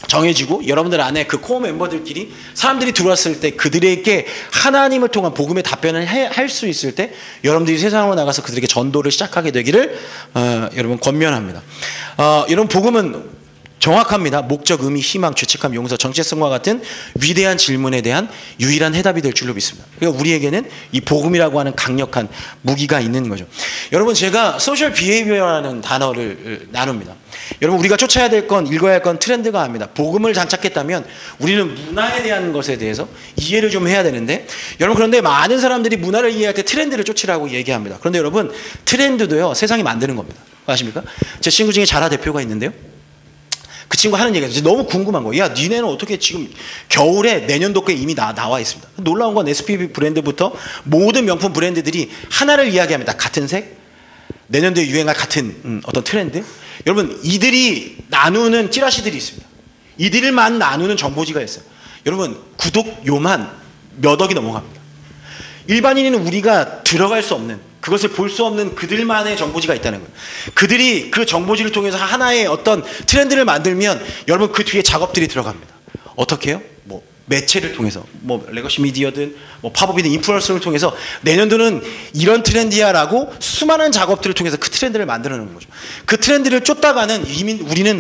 정해지고, 여러분들 안에 그 코어 멤버들끼리 사람들이 들어왔을 때 그들에게 하나님을 통한 복음의 답변을 할 수 있을 때 여러분들이 세상으로 나가서 그들에게 전도를 시작하게 되기를 여러분 권면합니다. 여러분, 복음은 정확합니다. 목적, 의미, 희망, 죄책감, 용서, 정체성과 같은 위대한 질문에 대한 유일한 해답이 될 줄로 믿습니다. 그러니까 우리에게는 이 복음이라고 하는 강력한 무기가 있는 거죠. 여러분, 제가 소셜 비헤이비어라는 단어를 나눕니다. 여러분, 우리가 쫓아야 될 건, 읽어야 할 건 트렌드가 아닙니다. 복음을 장착했다면 우리는 문화에 대한 것에 대해서 이해를 좀 해야 되는데, 여러분, 그런데 많은 사람들이 문화를 이해할 때 트렌드를 쫓으라고 얘기합니다. 그런데 여러분, 트렌드도요, 세상이 만드는 겁니다. 아십니까? 제 친구 중에 자라 대표가 있는데요, 그 친구 하는 얘기가 너무 궁금한 거예요. 야, 니네는 어떻게 지금 겨울에 내년도 게 이미 나와 있습니다. 놀라운 건 SPB 브랜드부터 모든 명품 브랜드들이 하나를 이야기합니다. 같은 색, 내년도에 유행할 같은 어떤 트렌드. 여러분, 이들이 나누는 찌라시들이 있습니다. 이들만 나누는 정보지가 있어요. 여러분, 구독료만 몇 억이 넘어갑니다. 일반인은 우리가 들어갈 수 없는, 그것을 볼 수 없는 그들만의 정보지가 있다는 거예요. 그들이 그 정보지를 통해서 하나의 어떤 트렌드를 만들면 여러분, 그 뒤에 작업들이 들어갑니다. 어떻게 해요? 뭐 매체를 통해서 뭐 레거시 미디어든 뭐 팝업이든 인플루언서를 통해서 내년도는 이런 트렌드야라고 수많은 작업들을 통해서 그 트렌드를 만들어내는 거죠. 그 트렌드를 쫓다가는 이미 우리는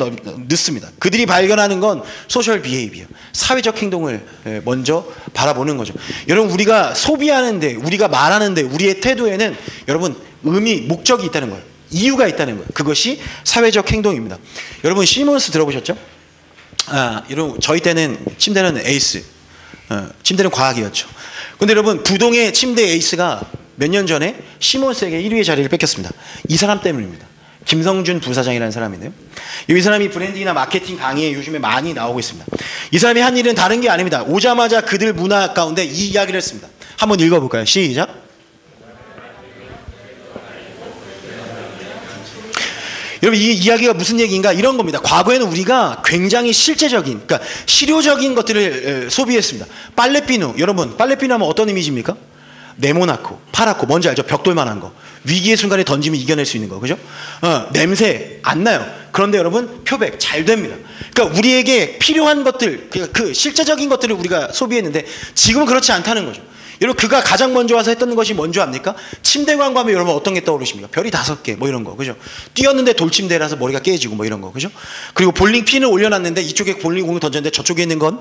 늦습니다. 그들이 발견하는 건 소셜 비헤이비어, 사회적 행동을 먼저 바라보는 거죠. 여러분 우리가 소비하는데, 우리가 말하는데, 우리의 태도에는 여러분 목적이 있다는 거예요. 이유가 있다는 거예요. 그것이 사회적 행동입니다. 여러분 시몬스 들어보셨죠? 여러분 저희 때는 침대는 에이스, 침대는 과학이었죠. 근데 여러분 부동의 침대 에이스가 몇 년 전에 시몬스에게 1위의 자리를 뺏겼습니다. 이 사람 때문입니다. 김성준 부사장이라는 사람인데요. 이 사람이 브랜딩이나 마케팅 강의에 요즘에 많이 나오고 있습니다. 이 사람이 한 일은 다른 게 아닙니다. 오자마자 그들 문화 가운데 이 이야기를 했습니다. 한번 읽어볼까요? 시작. 여러분 이 이야기가 무슨 얘기인가? 이런 겁니다. 과거에는 우리가 굉장히 실제적인, 그러니까 실효적인 것들을 소비했습니다. 빨래비누, 여러분 빨래비누 하면 어떤 이미지입니까? 네모나고 파랗고, 뭔지 알죠? 벽돌만한 거, 위기의 순간에 던지면 이겨낼 수 있는 거, 그죠? 냄새 안 나요. 그런데 여러분 표백 잘 됩니다. 그러니까 우리에게 필요한 것들, 그 실제적인 것들을 우리가 소비했는데 지금은 그렇지 않다는 거죠. 여러분 그가 가장 먼저 와서 했던 것이 뭔지 압니까? 침대 광고하면 여러분 어떤 게 떠오르십니까? 별이 5개 뭐 이런 거, 그죠? 뛰었는데 돌침대라서 머리가 깨지고 뭐 이런 거, 그죠? 그리고 볼링 핀을 올려놨는데 이쪽에 볼링 공을 던졌는데 저쪽에 있는 건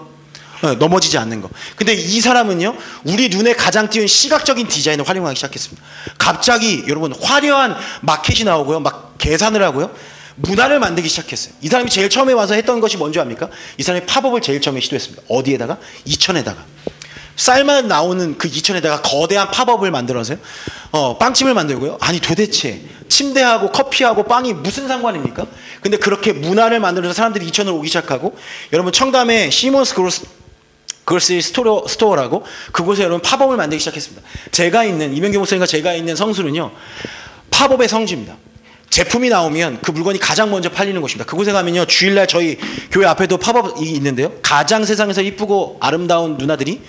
넘어지지 않는 거. 근데 이 사람은요 우리 눈에 가장 띄운 시각적인 디자인을 활용하기 시작했습니다. 갑자기 여러분 화려한 마켓이 나오고요, 막 계산을 하고요, 문화를 만들기 시작했어요. 이 사람이 제일 처음에 와서 했던 것이 뭔지 압니까? 이 사람이 팝업을 제일 처음에 시도했습니다. 어디에다가? 이천에다가. 쌀만 나오는 그 이천에다가 거대한 팝업을 만들어서요, 빵집을 만들고요. 아니 도대체 침대하고 커피하고 빵이 무슨 상관입니까? 근데 그렇게 문화를 만들어서 사람들이 이천으로 오기 시작하고, 여러분 청담에 시몬스 그로스리 스토어라고 그곳에 여러분 팝업을 만들기 시작했습니다. 제가 있는, 이명규 목사님과 제가 있는 성수는요 팝업의 성지입니다. 제품이 나오면 그 물건이 가장 먼저 팔리는 곳입니다. 그곳에 가면요 주일날 저희 교회 앞에도 팝업이 있는데요, 가장 세상에서 이쁘고 아름다운 누나들이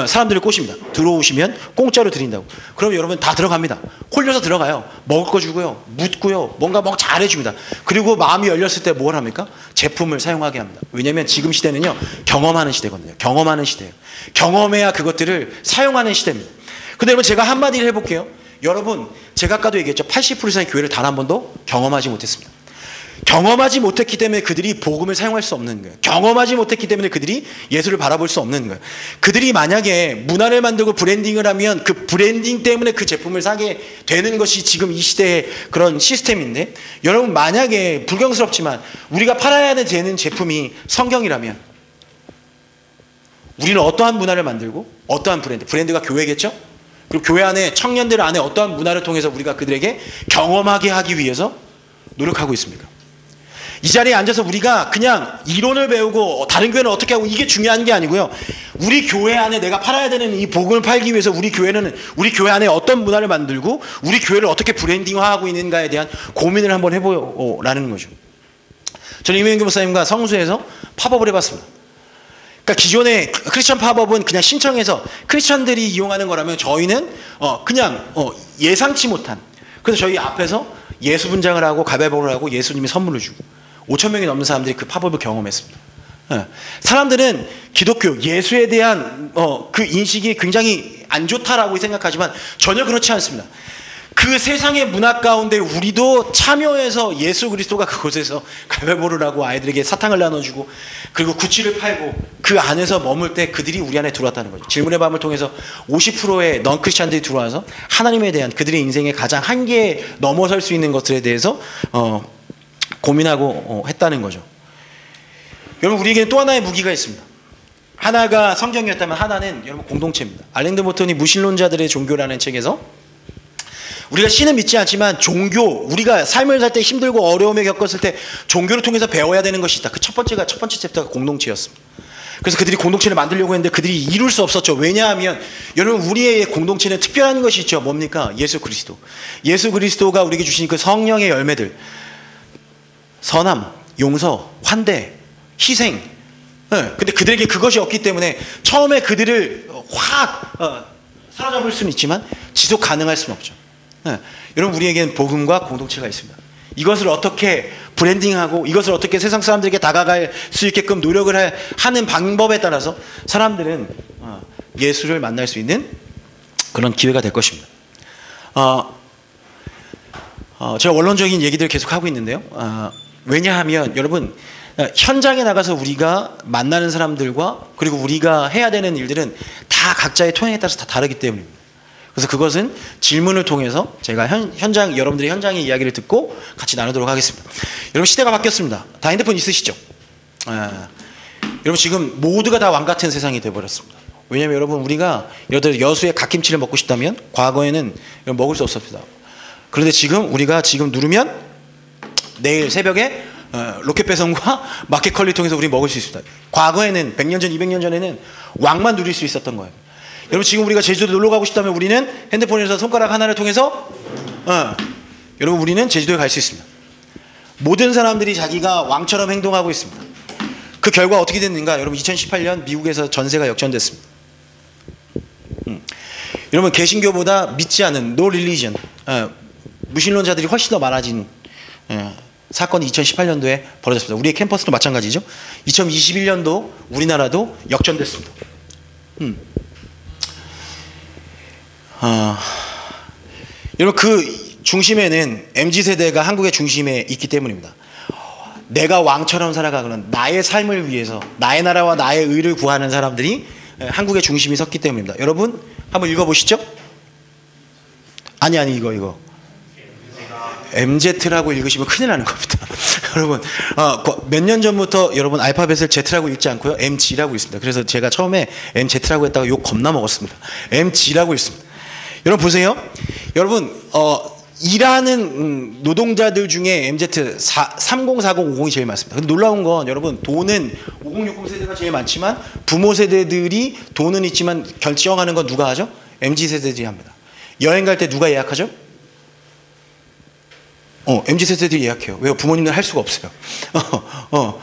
사람들을 꼬십니다. 들어오시면 공짜로 드린다고. 그럼 여러분 다 들어갑니다. 홀려서 들어가요. 먹을 거 주고요, 묻고요, 뭔가 잘해줍니다. 그리고 마음이 열렸을 때 뭘 합니까? 제품을 사용하게 합니다. 왜냐하면 지금 시대는요 경험하는 시대거든요. 경험하는 시대예요. 경험해야 그것들을 사용하는 시대입니다. 근데 여러분 제가 한마디를 해볼게요. 여러분 제가 아까도 얘기했죠. 80% 이상의 교회를 단 한 번도 경험하지 못했습니다. 경험하지 못했기 때문에 그들이 복음을 사용할 수 없는 거예요. 경험하지 못했기 때문에 그들이 예수를 바라볼 수 없는 거예요. 그들이 만약에 문화를 만들고 브랜딩을 하면 그 브랜딩 때문에 그 제품을 사게 되는 것이 지금 이 시대의 그런 시스템인데, 여러분 만약에 불경스럽지만 우리가 팔아야 되는 제품이 성경이라면 우리는 어떠한 문화를 만들고 어떠한 브랜드가 교회겠죠? 그리고 교회 안에 청년들 안에 어떠한 문화를 통해서 우리가 그들에게 경험하게 하기 위해서 노력하고 있습니까? 이 자리에 앉아서 우리가 그냥 이론을 배우고 다른 교회는 어떻게 하고 이게 중요한 게 아니고요, 우리 교회 안에 내가 팔아야 되는 이 복음을 팔기 위해서 우리 교회는 우리 교회 안에 어떤 문화를 만들고 우리 교회를 어떻게 브랜딩화하고 있는가에 대한 고민을 한번 해보라는 거죠. 저는 이명규 목사님과 성수에서 팝업을 해봤습니다. 그러니까 기존의 크리스천 팝업은 그냥 신청해서 크리스천들이 이용하는 거라면 저희는 그냥 예상치 못한, 그래서 저희 앞에서 예수 분장을 하고 가위바위보를 하고 예수님이 선물을 주고 5천 명이 넘는 사람들이 그 팝업을 경험했습니다. 사람들은 기독교 예수에 대한 그 인식이 굉장히 안 좋다라고 생각하지만 전혀 그렇지 않습니다. 그 세상의 문화 가운데 우리도 참여해서 예수 그리스도가 그곳에서 가위바위보를 하고 아이들에게 사탕을 나눠주고 그리고 구찌를 팔고 그 안에서 머물 때 그들이 우리 안에 들어왔다는 거죠. 질문의 밤을 통해서 50%의 넌 크리스찬들이 들어와서 하나님에 대한 그들의 인생의 가장 한계에 넘어설 수 있는 것들에 대해서 고민하고 했다는 거죠. 여러분 우리에게는 또 하나의 무기가 있습니다. 하나가 성경이었다면 하나는 여러분 공동체입니다. 알랭드 모턴이 무신론자들의 종교라는 책에서 우리가 신은 믿지 않지만 종교, 우리가 삶을 살 때 힘들고 어려움에 겪었을 때 종교를 통해서 배워야 되는 것이 있다. 그 첫 번째 챕터가 공동체였습니다. 그래서 그들이 공동체를 만들려고 했는데 그들이 이룰 수 없었죠. 왜냐하면 여러분 우리의 공동체는 특별한 것이 있죠. 뭡니까? 예수 그리스도. 예수 그리스도가 우리에게 주신 그 성령의 열매들, 선함, 용서, 환대, 희생. 근데 그들에게 그것이 없기 때문에 처음에 그들을 확 사로잡을 수는 있지만 지속 가능할 수는 없죠. 여러분 우리에게는 복음과 공동체가 있습니다. 이것을 어떻게 브랜딩하고 이것을 어떻게 세상 사람들에게 다가갈 수 있게끔 노력을 하는 방법에 따라서 사람들은 예수를 만날 수 있는 그런 기회가 될 것입니다. 제가 원론적인 얘기들을 계속 하고 있는데요. 왜냐하면 여러분 현장에 나가서 우리가 만나는 사람들과 그리고 우리가 해야 되는 일들은 다 각자의 토양에 따라서 다 다르기 때문입니다. 그래서 그것은 질문을 통해서 제가 여러분들의 현장의 이야기를 듣고 같이 나누도록 하겠습니다. 여러분 시대가 바뀌었습니다. 다 핸드폰 있으시죠? 여러분 지금 모두가 다 왕 같은 세상이 되어버렸습니다. 왜냐하면 여러분 우리가 여수의 갓김치를 먹고 싶다면 과거에는 먹을 수 없었습니다. 그런데 지금 우리가 지금 누르면 내일 새벽에 로켓 배송과 마켓 컬리 통해서 우리 먹을 수 있습니다. 과거에는 100년 전, 200년 전에는 왕만 누릴 수 있었던 거예요. 여러분 지금 우리가 제주도 놀러 가고 싶다면 우리는 핸드폰에서 손가락 하나를 통해서 여러분 우리는 제주도에 갈 수 있습니다. 모든 사람들이 자기가 왕처럼 행동하고 있습니다. 그 결과 어떻게 됐는가? 여러분 2018년 미국에서 전세가 역전됐습니다. 여러분 개신교보다 믿지 않는 no religion 무신론자들이 훨씬 더 많아진 사건이 2018년도에 벌어졌습니다. 우리의 캠퍼스도 마찬가지죠. 2021년도 우리나라도 역전됐습니다. 여러분 그 중심에는 MZ세대가 한국의 중심에 있기 때문입니다. 내가 왕처럼 살아가는 나의 삶을 위해서 나의 나라와 나의 의를 구하는 사람들이 한국의 중심이 섰기 때문입니다. 여러분 한번 읽어보시죠. 아니 이거 MZ라고 읽으시면 큰일 나는 겁니다. 여러분 몇 년 전부터 여러분 알파벳을 Z라고 읽지 않고요 MG라고 읽습니다. 그래서 제가 처음에 MZ라고 했다가 욕 겁나 먹었습니다. MG라고 읽습니다. 여러분 보세요. 여러분 일하는 노동자들 중에 MZ 30, 40, 50이 제일 많습니다. 근데 놀라운 건 여러분 돈은 50, 60 세대가 제일 많지만 부모 세대들이 돈은 있지만 결정하는 건 누가 하죠? MZ 세대들이 합니다. 여행 갈 때 누가 예약하죠? MZ세대들이 예약해요. 왜요? 부모님들 할 수가 없어요.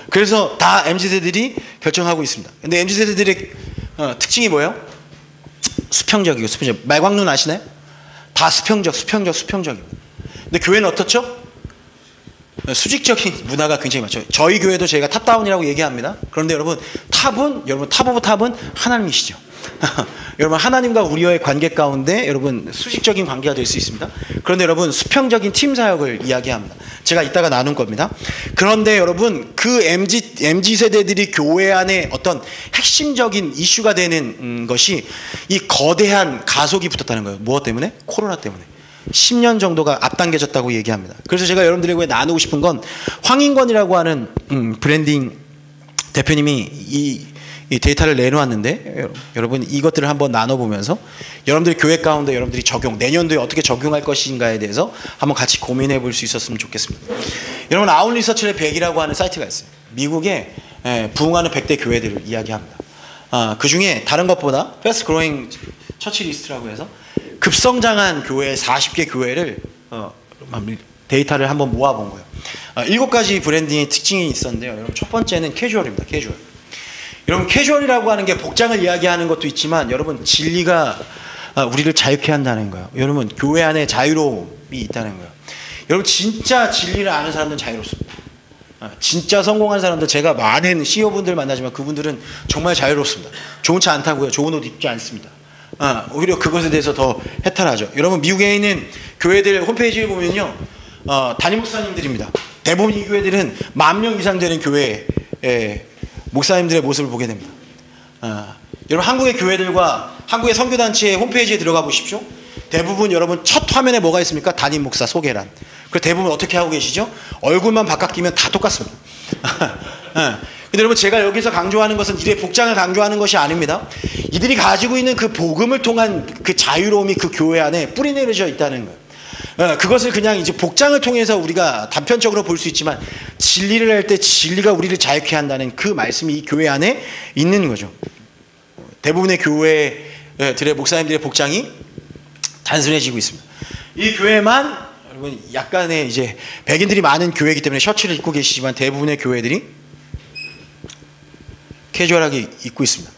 그래서 다 MZ세대들이 결정하고 있습니다. 근데 MZ세대들의 특징이 뭐예요? 수평적이고 수평적. 말광눈 아시나요? 다 수평적입니다. 근데 교회는 어떻죠? 수직적인 문화가 굉장히 많죠. 저희 교회도 저희가 탑다운이라고 얘기합니다. 그런데 여러분 탑 오브 탑은 하나님이시죠. 여러분 하나님과 우리와의 관계 가운데 여러분 수직적인 관계가 될 수 있습니다. 그런데 여러분 수평적인 팀 사역을 이야기합니다. 제가 이따가 나눌 겁니다. 그런데 여러분 그 MZ 세대들이 교회 안에 어떤 핵심적인 이슈가 되는 것이 이 거대한 가속이 붙었다는 거예요. 무엇 때문에? 코로나 때문에. 10년 정도가 앞당겨졌다고 얘기합니다. 그래서 제가 여러분들에게 나누고 싶은 건 황인권이라고 하는 브랜딩 대표님이 이 데이터를 내놓았는데 여러분 이것들을 한번 나눠보면서 여러분들이 교회 가운데 여러분들이 내년도에 어떻게 적용할 것인가에 대해서 한번 같이 고민해 볼 수 있었으면 좋겠습니다. 여러분 아웃리서치의 100이라고 하는 사이트가 있어요. 미국의 부흥하는 100대 교회들을 이야기합니다. 그 중에 다른 것보다 Fast Growing Church List라고 해서 급성장한 교회 40개 교회를 데이터를 한번 모아본 거예요. 7가지 브랜딩의 특징이 있었는데요. 여러분 첫 번째는 캐주얼입니다. 캐주얼. 여러분 캐주얼이라고 하는 게 복장을 이야기하는 것도 있지만 여러분 진리가 우리를 자유케 한다는 거예요. 여러분 교회 안에 자유로움이 있다는 거예요. 여러분 진짜 진리를 아는 사람들은 자유롭습니다. 진짜 성공한 사람들 제가 많은 CEO분들 만나지만 그분들은 정말 자유롭습니다. 좋은 차 안 타고요. 좋은 옷 입지 않습니다. 오히려 그것에 대해서 더 해탈하죠. 여러분 미국에 있는 교회들 홈페이지에 보면요. 담임 목사님들입니다. 대부분 이 교회들은 10,000명 이상 되는 교회에 목사님들의 모습을 보게 됩니다. 여러분 한국의 교회들과 한국의 선교단체의 홈페이지에 들어가 보십시오. 대부분 여러분 첫 화면에 뭐가 있습니까? 담임 목사 소개란. 그 대부분 어떻게 하고 계시죠? 얼굴만 바뀌면 다 똑같습니다. 근데 여러분 제가 여기서 강조하는 것은 이들의 복장을 강조하는 것이 아닙니다. 이들이 가지고 있는 그 복음을 통한 그 자유로움이 그 교회 안에 뿌리내려져 있다는 거예요. 그것을 그냥 이제 복장을 통해서 우리가 단편적으로 볼 수 있지만 진리를 할 때 진리가 우리를 자유케 한다는 그 말씀이 이 교회 안에 있는 거죠. 대부분의 교회들의 목사님들의 복장이 단순해지고 있습니다. 이 교회만 여러분 약간의 이제 백인들이 많은 교회이기 때문에 셔츠를 입고 계시지만 대부분의 교회들이 캐주얼하게 입고 있습니다.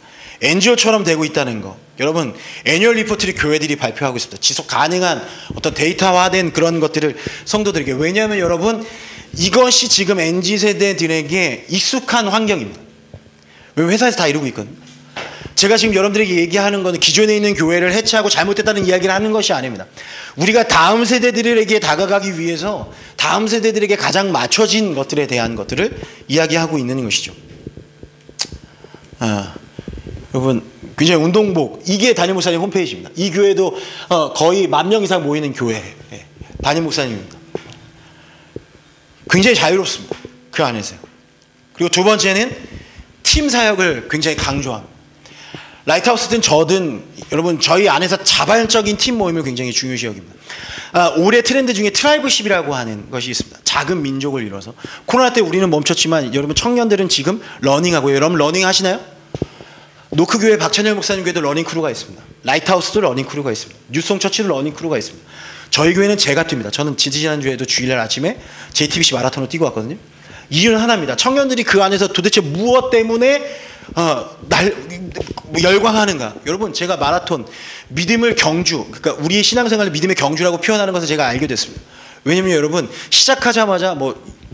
NGO처럼 되고 있다는 거. 여러분, 애뉴얼 리포트를 교회들이 발표하고 있습니다. 지속 가능한 어떤 데이터화된 그런 것들을 성도들에게. 왜냐하면 여러분, 이것이 지금 MZ세대들에게 익숙한 환경입니다. 왜 회사에서 다 이루고 있거든요. 제가 지금 여러분들에게 얘기하는 것은 기존에 있는 교회를 해체하고 잘못됐다는 이야기를 하는 것이 아닙니다. 우리가 다음 세대들에게 다가가기 위해서 다음 세대들에게 가장 맞춰진 것들에 대한 것들을 이야기하고 있는 것이죠. 여러분, 굉장히 운동복, 이게 담임 목사님 홈페이지입니다. 이 교회도 거의 10,000명 이상 모이는 교회, 담임 목사님입니다. 굉장히 자유롭습니다. 그 안에서요. 그리고 두 번째는 팀 사역을 굉장히 강조합니다. 라이트하우스든 저든 여러분, 저희 안에서 자발적인 팀 모임을 굉장히 중요시 여깁니다. 올해 트렌드 중에 트라이브십이라고 하는 것이 있습니다. 작은 민족을 이뤄서. 코로나 때 우리는 멈췄지만 여러분, 청년들은 지금 러닝하고요. 여러분 러닝 하시나요? 노크교회 박찬열 목사님 교회도 러닝 크루가 있습니다. 라이트하우스도 러닝 크루가 있습니다. 뉴송처치도 러닝 크루가 있습니다. 저희 교회는 제가 뜁니다. 저는 지난주에도 주일날 아침에 JTBC 마라톤을 뛰고 왔거든요. 이유는 하나입니다. 청년들이 그 안에서 도대체 무엇 때문에 열광하는가. 여러분, 제가 마라톤, 믿음을 경주, 그러니까 우리의 신앙생활을 믿음의 경주라고 표현하는 것을 제가 알게 됐습니다. 왜냐면 여러분, 시작하자마자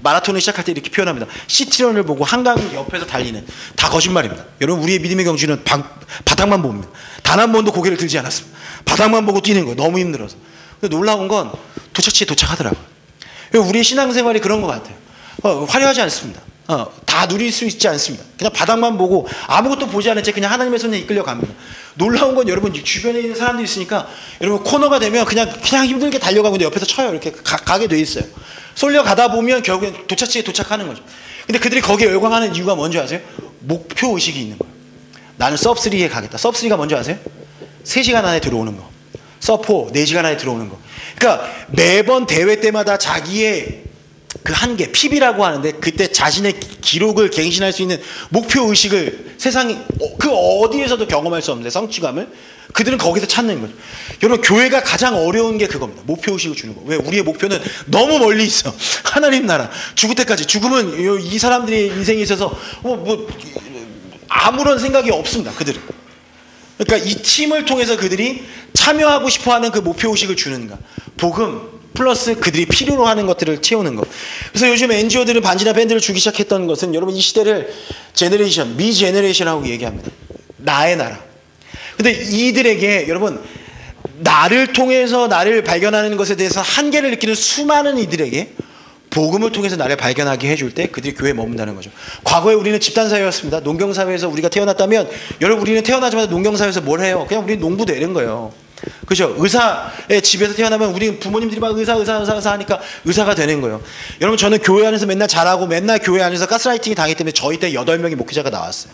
마라톤을 시작할 때 이렇게 표현합니다. 시티런을 보고 한강 옆에서 달리는, 다 거짓말입니다. 여러분, 우리의 믿음의 경주는 바닥만 봅니다. 단 한 번도 고개를 들지 않았습니다. 바닥만 보고 뛰는 거예요. 너무 힘들어서. 근데 놀라운 건 도착지에 도착하더라고요. 우리의 신앙생활이 그런 것 같아요. 화려하지 않습니다. 다 누릴 수 있지 않습니다. 그냥 바닥만 보고 아무것도 보지 않은 채 그냥 하나님의 손에 이끌려 갑니다. 놀라운 건 여러분, 주변에 있는 사람들이 있으니까 여러분, 코너가 되면 그냥 힘들게 달려가고 있는데 옆에서 쳐요. 이렇게 가게 돼 있어요. 쏠려 가다 보면 결국엔 도착지에 도착하는 거죠. 근데 그들이 거기에 열광하는 이유가 뭔지 아세요? 목표 의식이 있는 거예요. 나는 섭3에 가겠다. 섭3가 뭔지 아세요? 3시간 안에 들어오는 거. 섭4, 4시간 안에 들어오는 거. 그러니까 매번 대회 때마다 자기의 그 한계, PB라고 하는데, 그때 자신의 기록을 갱신할 수 있는 목표 의식을 세상이 그 어디에서도 경험할 수 없는데, 성취감을 그들은 거기서 찾는 거죠. 여러분, 교회가 가장 어려운 게 그겁니다. 목표 의식을 주는 거. 왜? 우리의 목표는 너무 멀리 있어. 하나님 나라, 죽을 때까지. 죽음은 이 사람들의 인생에 있어서 아무런 생각이 없습니다. 그들은. 그러니까 이 팀을 통해서 그들이 참여하고 싶어하는 그 목표 의식을 주는가. 복음 플러스 그들이 필요로 하는 것들을 채우는 것. 그래서 요즘 NGO들은 반지나 밴드를 주기 시작했던 것은, 여러분, 이 시대를 제너레이션, 미 제너레이션하고 얘기합니다. 나의 나라. 근데 이들에게 여러분, 나를 통해서 나를 발견하는 것에 대해서 한계를 느끼는 수많은 이들에게 복음을 통해서 나를 발견하게 해줄 때 그들이 교회에 머문다는 거죠. 과거에 우리는 집단사회였습니다. 농경사회에서 우리가 태어났다면, 여러분, 우리는 태어나자마자 농경사회에서 뭘 해요? 그냥 우리는 농부도 이런 거예요. 그죠? 의사의 집에서 태어나면 우리 부모님들이 막 의사 하니까 의사가 되는 거예요. 여러분, 저는 교회 안에서 맨날 잘하고 맨날 교회 안에서 가스라이팅이 당했기 때문에 저희 때 8명의 목회자가 나왔어요.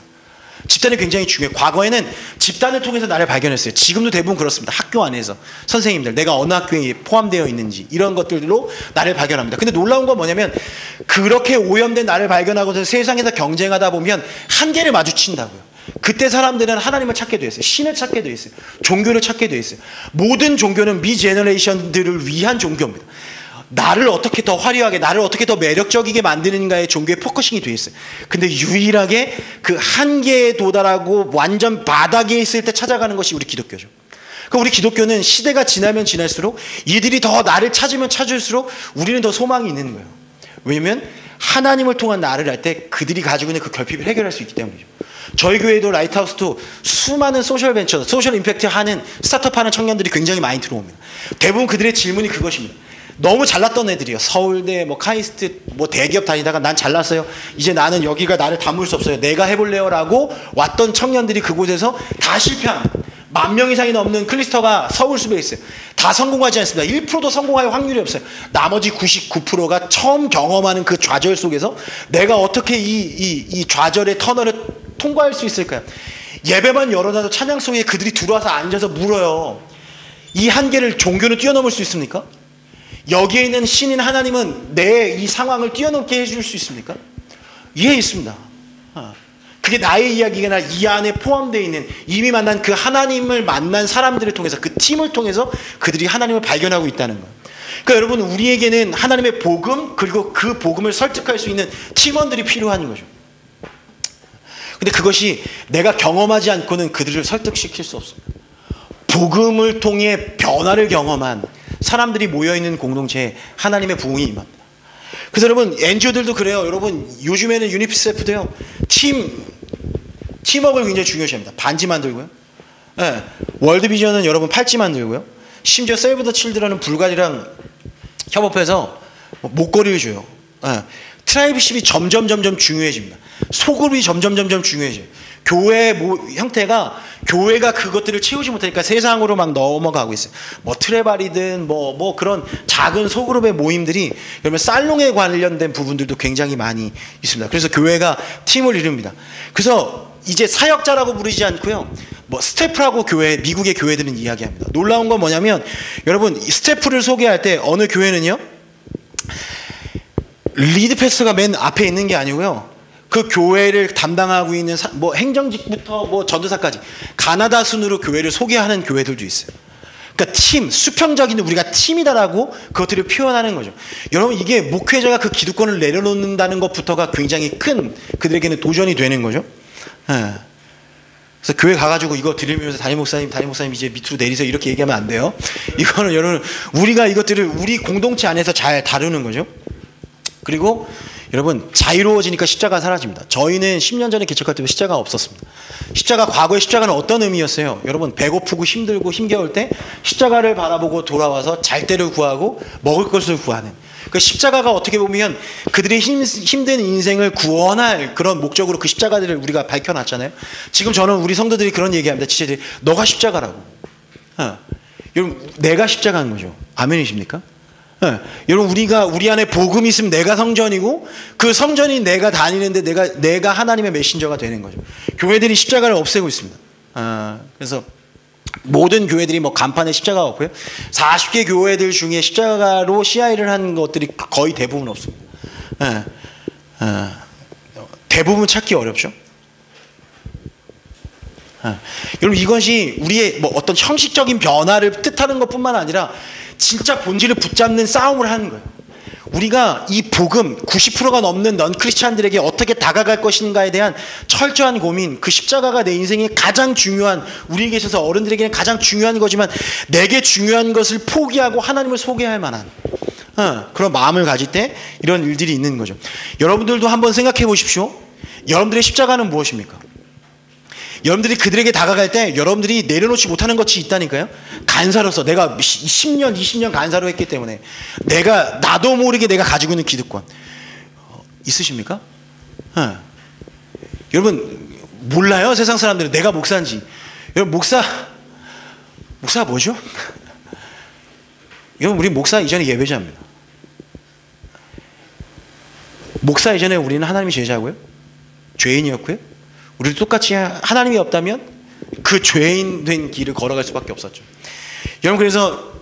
집단이 굉장히 중요해요. 과거에는 집단을 통해서 나를 발견했어요. 지금도 대부분 그렇습니다. 학교 안에서 선생님들, 내가 어느 학교에 포함되어 있는지 이런 것들로 나를 발견합니다. 근데 놀라운 건 뭐냐면, 그렇게 오염된 나를 발견하고서 세상에서 경쟁하다 보면 한계를 마주친다고요. 그때 사람들은 하나님을 찾게 되어 있어요. 신을 찾게 되어 있어요. 종교를 찾게 되어 있어요. 모든 종교는 미 제너레이션들을 위한 종교입니다. 나를 어떻게 더 화려하게, 나를 어떻게 더 매력적이게 만드는가의 종교에 포커싱이 되어 있어요. 근데 유일하게 그 한계에 도달하고 완전 바닥에 있을 때 찾아가는 것이 우리 기독교죠. 그러니까 우리 기독교는 시대가 지나면 지날수록, 이들이 더 나를 찾으면 찾을수록 우리는 더 소망이 있는 거예요. 왜냐면 하나님을 통한 나를 할 때 그들이 가지고 있는 그 결핍을 해결할 수 있기 때문이죠. 저희 교회도 라이트하우스도 수많은 소셜 벤처, 소셜 임팩트 하는 스타트업 하는 청년들이 굉장히 많이 들어옵니다. 대부분 그들의 질문이 그것입니다. 너무 잘났던 애들이요. 서울대, 카이스트, 대기업 다니다가 난 잘났어요. 이제 나는 여기가 나를 담을 수 없어요. 내가 해볼래요. 라고 왔던 청년들이 그곳에서 다 실패합니다. 10,000명 이상이 넘는 클리스터가 서울숲에 있어요. 다 성공하지 않습니다. 1%도 성공할 확률이 없어요. 나머지 99%가 처음 경험하는 그 좌절 속에서 내가 어떻게 이 좌절의 터널을 통과할 수 있을까요? 예배만 열어놔도 찬양 속에 그들이 들어와서 앉아서 물어요. 이 한계를 종교는 뛰어넘을 수 있습니까? 여기에 있는 신인 하나님은 내 이 상황을 뛰어넘게 해줄 수 있습니까? 예, 있습니다. 그게 나의 이야기가 아니라 이 안에 포함되어 있는, 이미 만난 그 하나님을 만난 사람들을 통해서, 그 팀을 통해서 그들이 하나님을 발견하고 있다는 거예요. 그러니까 여러분, 우리에게는 하나님의 복음, 그리고 그 복음을 설득할 수 있는 팀원들이 필요한 거죠. 근데 그것이 내가 경험하지 않고는 그들을 설득시킬 수 없습니다. 복음을 통해 변화를 경험한 사람들이 모여있는 공동체에 하나님의 부흥이 임합니다. 그래서 여러분 NGO들도 그래요. 여러분 요즘에는 유니세프도요. 팀워크를 굉장히 중요시합니다. 반지 만들고요. 네. 월드비전은 여러분 팔찌 만들고요. 심지어 세이브 더 칠드런은 불가리랑 협업해서 목걸이를 줘요. 네. 트라이브십이 점점 중요해집니다. 소그룹이 점점 중요해져요. 교회 형태가 교회가 그것들을 채우지 못하니까 세상으로 막 넘어가고 있어요. 뭐 트레발이든 뭐 그런 작은 소그룹의 모임들이 그러면 살롱에 관련된 부분들도 굉장히 많이 있습니다. 그래서 교회가 팀을 이룹니다. 그래서 이제 사역자라고 부르지 않고요. 뭐 스태프라고 미국의 교회들은 이야기합니다. 놀라운 건 뭐냐면 여러분 스태프를 소개할 때 어느 교회는요. 리드 패스가 맨 앞에 있는 게 아니고요. 그 교회를 담당하고 있는 뭐 행정직부터 뭐 전도사까지 가나다 순으로 교회를 소개하는 교회들도 있어요. 그러니까 수평적인 우리가 팀이다라고 그것들을 표현하는 거죠. 여러분 이게 목회자가 그 기득권을 내려놓는다는 것부터가 굉장히 큰 그들에게는 도전이 되는 거죠. 네. 그래서 교회 가가지고 이거 들으면서 담임 목사님 이제 밑으로 내리세요 이렇게 얘기하면 안 돼요. 이거는 여러분 우리가 이것들을 우리 공동체 안에서 잘 다루는 거죠. 그리고 여러분 자유로워지니까 십자가 사라집니다. 저희는 10년 전에 개척할 때 십자가 없었습니다. 과거의 십자가는 어떤 의미였어요? 여러분 배고프고 힘들고 힘겨울 때 십자가를 바라보고 돌아와서 잘 때를 구하고 먹을 것을 구하는 그 십자가가 어떻게 보면 그들의 힘든 인생을 구원할 그런 목적으로 그 십자가들을 우리가 밝혀놨잖아요. 지금 저는 우리 성도들이 그런 얘기합니다. 진짜 너가 십자가라고. 여러분 내가 십자가인 거죠. 아멘이십니까? 네. 여러분 우리 안에 복음이 있으면 내가 성전이고 그 성전이 내가 다니는데 내가 하나님의 메신저가 되는 거죠. 교회들이 십자가를 없애고 있습니다. 그래서 모든 교회들이 뭐 간판에 십자가가 없고요. 40개 교회들 중에 십자가로 CI를 한 것들이 거의 대부분 없습니다. 대부분 찾기 어렵죠. 여러분 이것이 우리의 뭐 어떤 형식적인 변화를 뜻하는 것뿐만 아니라 진짜 본질을 붙잡는 싸움을 하는 거예요. 우리가 이 복음 90%가 넘는 넌 크리스찬들에게 어떻게 다가갈 것인가에 대한 철저한 고민, 그 십자가가 내 인생에 가장 중요한, 우리에게 있어서 어른들에게는 가장 중요한 거지만 내게 중요한 것을 포기하고 하나님을 소개할 만한 그런 마음을 가질 때 이런 일들이 있는 거죠. 여러분들도 한번 생각해 보십시오. 여러분들의 십자가는 무엇입니까? 여러분들이 그들에게 다가갈 때 여러분들이 내려놓지 못하는 것이 있다니까요. 간사로서 내가 10년, 20년 간사로 했기 때문에 나도 모르게 내가 가지고 있는 기득권 있으십니까? 여러분 몰라요? 세상 사람들은 내가 목사인지. 여러분 목사가 뭐죠? 여러분 우리 목사 이전에 예배자입니다. 목사 이전에 우리는 하나님의 제자고요. 죄인이었고요. 우리도 똑같이 하나님이 없다면 그 죄인 된 길을 걸어갈 수밖에 없었죠. 여러분 그래서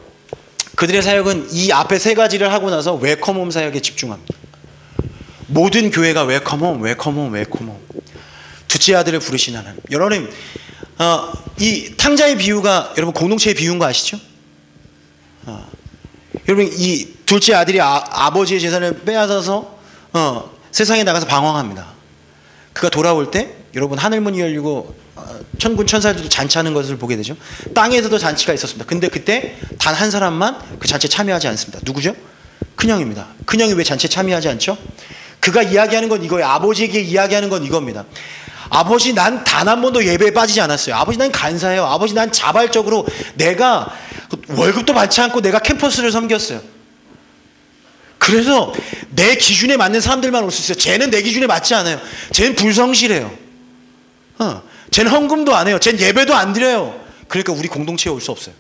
그들의 사역은 이 앞에 세 가지를 하고 나서 웰컴홈 사역에 집중합니다. 모든 교회가 웰컴홈. 둘째 아들을 부르신 하나님. 여러분 이 탕자의 비유가 여러분 공동체의 비유인 거 아시죠? 여러분 이 둘째 아들이 아버지의 재산을 빼앗아서 세상에 나가서 방황합니다. 그가 돌아올 때 여러분 하늘문이 열리고 천군 천사들도 잔치하는 것을 보게 되죠. 땅에서도 잔치가 있었습니다. 근데 그때 단 한 사람만 그 잔치에 참여하지 않습니다. 누구죠? 큰형입니다. 큰형이 왜 잔치에 참여하지 않죠? 그가 이야기하는 건 이거예요. 아버지에게 이야기하는 건 이겁니다. 아버지 난 단 한 번도 예배에 빠지지 않았어요. 아버지 난 간사해요. 아버지 난 자발적으로 내가 월급도 받지 않고 내가 캠퍼스를 섬겼어요. 그래서 내 기준에 맞는 사람들만 올 수 있어요. 쟤는 내 기준에 맞지 않아요. 쟤는 불성실해요. 쟤는 헌금도 안 해요. 쟤는 예배도 안 드려요. 그러니까 우리 공동체에 올 수 없어요.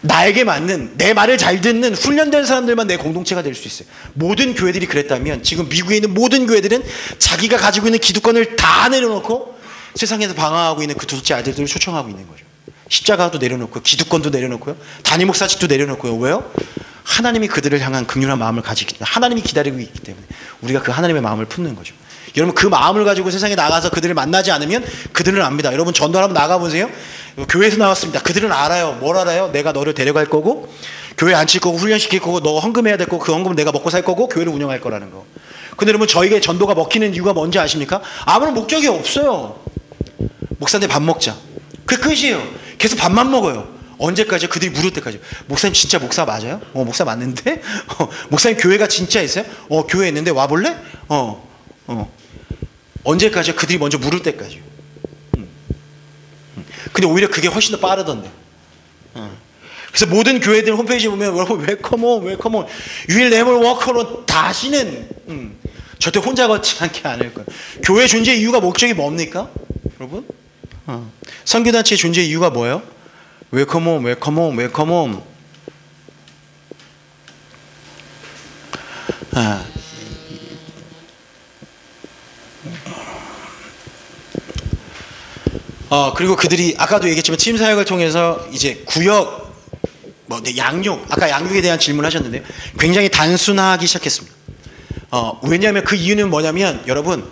나에게 맞는, 내 말을 잘 듣는 훈련된 사람들만 내 공동체가 될 수 있어요. 모든 교회들이 그랬다면 지금 미국에 있는 모든 교회들은 자기가 가지고 있는 기득권을 다 내려놓고 세상에서 방황하고 있는 그 둘째 아들들을 초청하고 있는 거죠. 십자가도 내려놓고요. 기득권도 내려놓고요. 단임 목사직도 내려놓고요. 왜요? 하나님이 그들을 향한 긍휼한 마음을 가지기 때문에, 하나님이 기다리고 있기 때문에 우리가 그 하나님의 마음을 품는 거죠. 여러분 그 마음을 가지고 세상에 나가서 그들을 만나지 않으면 그들은 압니다. 여러분 전도 한번 나가보세요. 교회에서 나왔습니다. 그들은 알아요. 뭘 알아요? 내가 너를 데려갈 거고 교회 앉힐 거고 훈련시킬 거고 너 헌금해야 될 거고 그 헌금은 내가 먹고 살 거고 교회를 운영할 거라는 거. 근데 여러분 저에게 전도가 먹히는 이유가 뭔지 아십니까? 아무런 목적이 없어요. 목사한테 밥 먹자. 그 끝이에요. 계속 밥만 먹어요. 언제까지요? 그들이 물을 때까지. 목사님 진짜 목사 맞아요? 목사 맞는데? 목사님 교회가 진짜 있어요? 교회 있는데 와볼래? 언제까지요? 그들이 먼저 물을 때까지요. 근데 오히려 그게 훨씬 더 빠르던데. 그래서 모든 교회들 홈페이지 보면 웰컴온 웰컴온 You will never walk alone. 다시는 절대 혼자 걷지 않게 않을 거예요. 교회 존재 이유가 목적이 뭡니까? 여러분? 선교단체의 존재 이유가 뭐예요? 웰컴온 웰컴온 웰컴온. 그리고 그들이 아까도 얘기했지만 팀 사역을 통해서 이제 구역 양육, 아까 양육에 대한 질문하셨는데 굉장히 단순화하기 시작했습니다. 왜냐하면 그 이유는 뭐냐면 여러분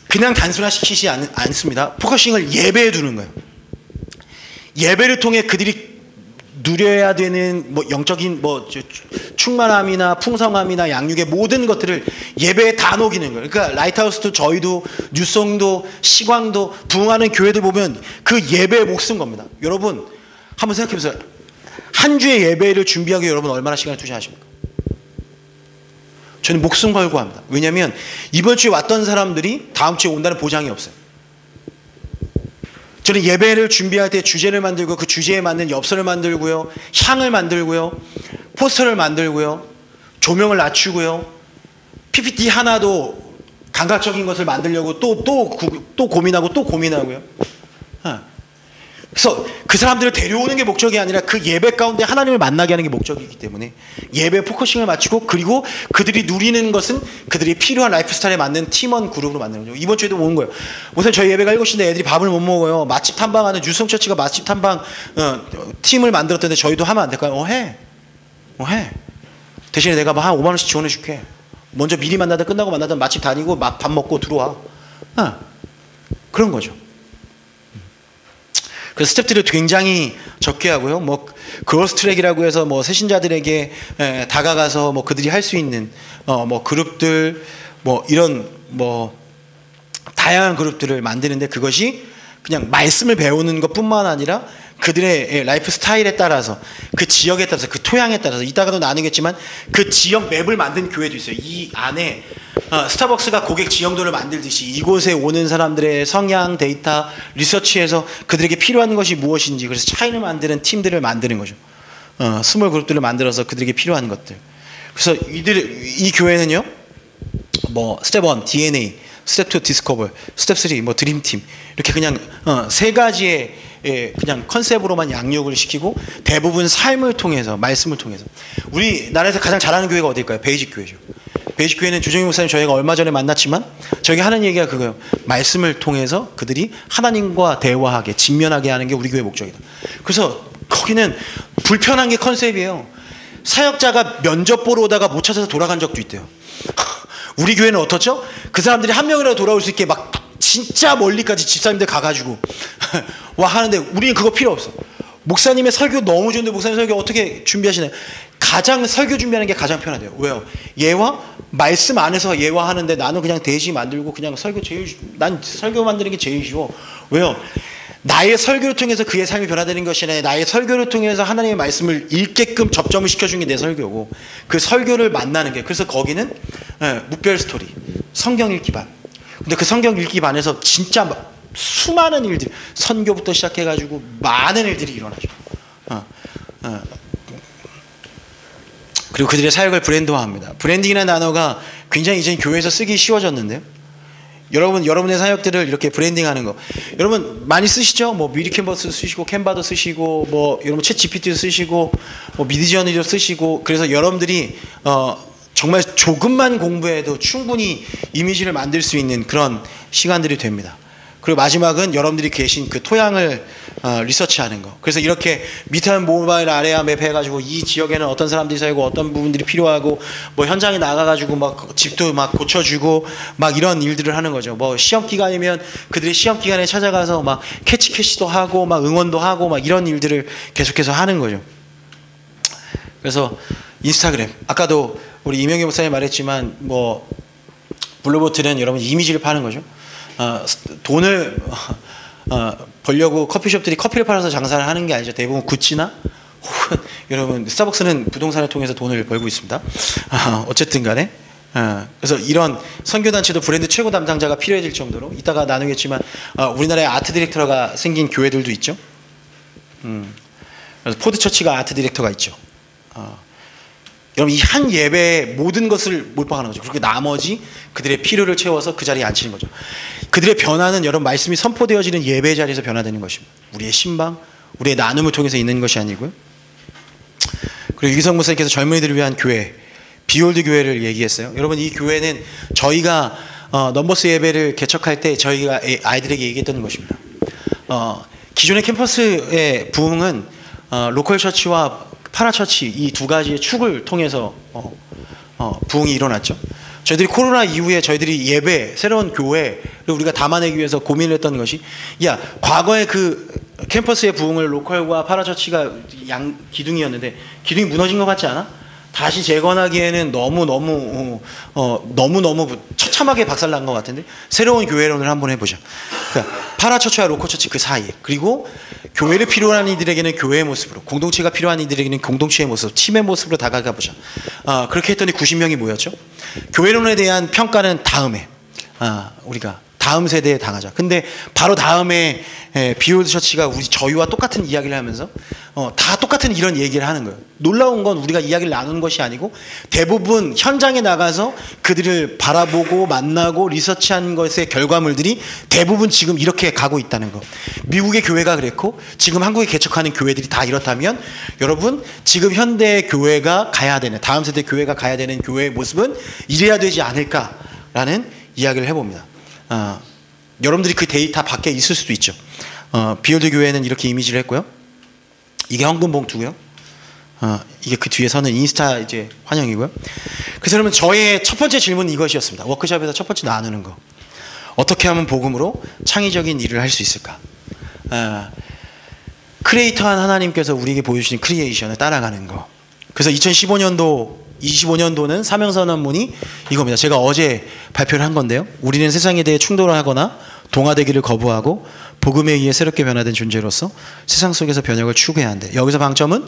그냥 단순화시키지 않습니다. 포커싱을 예배에 두는 거예요. 예배를 통해 그들이 누려야 되는 영적인 충만함이나 풍성함이나 양육의 모든 것들을 예배에 다 녹이는 거예요. 그러니까 라이트하우스도 저희도 뉴송도 시광도 부흥하는 교회들 보면 그 예배에 목숨 겁니다. 여러분 한번 생각해보세요. 한 주의 예배를 준비하기 위해 여러분 얼마나 시간을 투자하십니까? 저는 목숨 걸고 합니다. 왜냐하면 이번 주에 왔던 사람들이 다음 주에 온다는 보장이 없어요. 저는 예배를 준비할 때 주제를 만들고 그 주제에 맞는 엽서를 만들고요, 향을 만들고요, 포스터를 만들고요, 조명을 낮추고요, PPT 하나도 감각적인 것을 만들려고 또 고민하고 또 고민하고요. 그래서 그 사람들을 데려오는 게 목적이 아니라 그 예배 가운데 하나님을 만나게 하는 게 목적이기 때문에 예배 포커싱을 맞추고 그리고 그들이 누리는 것은 그들이 필요한 라이프 스타일에 맞는 팀원 그룹으로 만드는 거죠. 이번 주에도 온 거예요. 우선 저희 예배가 7시인데 애들이 밥을 못 먹어요. 맛집 탐방하는 유성처치가 맛집 탐방 팀을 만들었던데 저희도 하면 안 될까요? 해. 대신에 내가 한 5만 원씩 지원해 줄게. 먼저 미리 만나든 끝나고 만나든 맛집 다니고 밥 먹고 들어와. 그런 거죠. 그래서 스텝들을 굉장히 적게 하고요. 그로스 트랙이라고 해서 새신자들에게 다가가서 그들이 할 수 있는 그룹들 이런 다양한 그룹들을 만드는데 그것이 그냥 말씀을 배우는 것뿐만 아니라 그들의 라이프 스타일에 따라서 그 지역에 따라서 그 토양에 따라서 이따가도 나누겠지만 그 지역 맵을 만든 교회도 있어요. 이 안에 스타벅스가 고객 지형도를 만들듯이 이곳에 오는 사람들의 성향 데이터 리서치해서 그들에게 필요한 것이 무엇인지 그래서 차이를 만드는 팀들을 만드는 거죠. 스몰 그룹들을 만들어서 그들에게 필요한 것들. 그래서 이 교회는요. 스텝 1 DNA, 스텝 2 디스커버, 스텝 3 드림팀 이렇게 그냥 세 가지의 그냥 컨셉으로만 양육을 시키고 대부분 삶을 통해서 말씀을 통해서 우리나라에서 가장 잘하는 교회가 어딜까요? 베이직 교회죠. 베이직 교회는 조정희 목사님 저희가 얼마 전에 만났지만 저희가 하는 얘기가 그거예요. 말씀을 통해서 그들이 하나님과 대화하게 직면하게 하는 게 우리 교회 목적이다. 그래서 거기는 불편한 게 컨셉이에요. 사역자가 면접 보러 오다가 못 찾아서 돌아간 적도 있대요. 우리 교회는 어떻죠? 그 사람들이 한 명이라도 돌아올 수 있게 막 진짜 멀리까지 집사님들 가가지고 와 하는데 우리는 그거 필요 없어. 목사님의 설교 너무 좋은데 목사님 설교 어떻게 준비하시나요? 가장 설교 준비하는 게 가장 편하대요. 왜요? 예화? 말씀 안에서 예화하는데 나는 그냥 대시 만들고 그냥 난 설교 만드는 게 제일 쉬워. 왜요? 나의 설교를 통해서 그의 삶이 변화되는 것이 아니라 나의 설교를 통해서 하나님의 말씀을 읽게끔 접점을 시켜준 게 내 설교고 그 설교를 만나는 게 그래서 거기는 무별 스토리 성경 읽기 반. 근데 그 성경 읽기 반에서 진짜 수많은 일들 선교부터 시작해가지고 많은 일들이 일어나죠. 그리고 그들의 사역을 브랜드화합니다. 브랜딩이라는 단어가 굉장히 이제 교회에서 쓰기 쉬워졌는데요. 여러분의 사역들을 이렇게 브랜딩하는 거 여러분 많이 쓰시죠? 미리 캔버스 쓰시고 캔바도 쓰시고 여러분 챗 GPT도 쓰시고 미드저니도 쓰시고 그래서 여러분들이 정말 조금만 공부해도 충분히 이미지를 만들 수 있는 그런 시간들이 됩니다. 그리고 마지막은 여러분들이 계신 그 토양을 리서치하는 거. 그래서 이렇게 밑에는 모바일 아래아 맵 해가지고 이 지역에는 어떤 사람들이 살고 어떤 부분들이 필요하고 현장에 나가가지고 막 집도 막 고쳐주고 막 이런 일들을 하는 거죠. 시험 기간이면 그들이 시험 기간에 찾아가서 막 캐치도 하고 막 응원도 하고 막 이런 일들을 계속해서 하는 거죠. 그래서 인스타그램, 아까도 우리 이명기 목사님 말했지만 뭐 블루보틀은 여러분 이미지를 파는 거죠. 돈을 벌려고 커피숍들이 커피를 팔아서 장사를 하는 게 아니죠. 대부분 구찌나 혹은 여러분 스타벅스는 부동산을 통해서 돈을 벌고 있습니다. 어쨌든 간에 그래서 이런 선교단체도 브랜드 최고 담당자가 필요해질 정도로, 이따가 나누겠지만 우리나라에 아트 디렉터가 생긴 교회들도 있죠. 그래서 포드처치가 아트 디렉터가 있죠. 여러분 이 한 예배에 모든 것을 몰빵하는 거죠. 그렇게 나머지 그들의 필요를 채워서 그 자리에 앉히는 거죠. 그들의 변화는 여러분 말씀이 선포되어지는 예배 자리에서 변화되는 것입니다. 우리의 신방, 우리의 나눔을 통해서 있는 것이 아니고요. 그리고 유기성 목사님께서 젊은이들을 위한 교회, 비올드 교회를 얘기했어요. 여러분 이 교회는 저희가 넘버스 예배를 개척할 때 저희가 아이들에게 얘기했던 것입니다. 기존의 캠퍼스의 부흥은 로컬 처치와 파라처치 이 두 가지의 축을 통해서 부흥이 일어났죠. 저희들이 코로나 이후에 저희들이 예배, 새로운 교회를 우리가 담아내기 위해서 고민을 했던 것이, 야, 과거의 그 캠퍼스의 부흥을 로컬과 파라처치가 기둥이었는데 기둥이 무너진 것 같지 않아? 다시 재건하기에는 너무너무 처참하게 박살난 것 같은데 새로운 교회론을 한번 해보자. 그러니까 파라처치와 로컬처치 그 사이에, 그리고 교회를 필요한 이들에게는 교회의 모습으로, 공동체가 필요한 이들에게는 공동체의 모습, 팀의 모습으로 다가가 보자. 그렇게 했더니 90명이 모였죠. 교회론에 대한 평가는 다음에 우리가 다음 세대에 당하자. 근데 바로 다음에 비올드 처치가 저희와 똑같은 이야기를 하면서 다 똑같은 이런 얘기를 하는 거예요. 놀라운 건 우리가 이야기를 나누는 것이 아니고 대부분 현장에 나가서 그들을 바라보고 만나고 리서치한 것의 결과물들이 대부분 지금 이렇게 가고 있다는 거. 미국의 교회가 그랬고 지금 한국에 개척하는 교회들이 다 이렇다면 여러분 지금 현대 교회가 가야 되는, 다음 세대 교회가 가야 되는 교회의 모습은 이래야 되지 않을까라는 이야기를 해봅니다. 여러분들이 그 데이터 밖에 있을 수도 있죠. 비올드 교회는 이렇게 이미지를 했고요. 이게 헌금 봉투고요. 이게 그 뒤에 서는 인스타 이제 환영이고요. 그래서 여러분 저의 첫 번째 질문은 이것이었습니다. 워크숍에서 첫 번째 나누는 거. 어떻게 하면 복음으로 창의적인 일을 할 수 있을까? 크리에이터한 하나님께서 우리에게 보여주신 크리에이션을 따라가는 거. 그래서 25년도는 사명선언문이 이겁니다. 제가 어제 발표를 한 건데요. 우리는 세상에 대해 충돌하거나 동화되기를 거부하고 복음에 의해 새롭게 변화된 존재로서 세상 속에서 변혁을 추구해야 한대. 여기서 방점은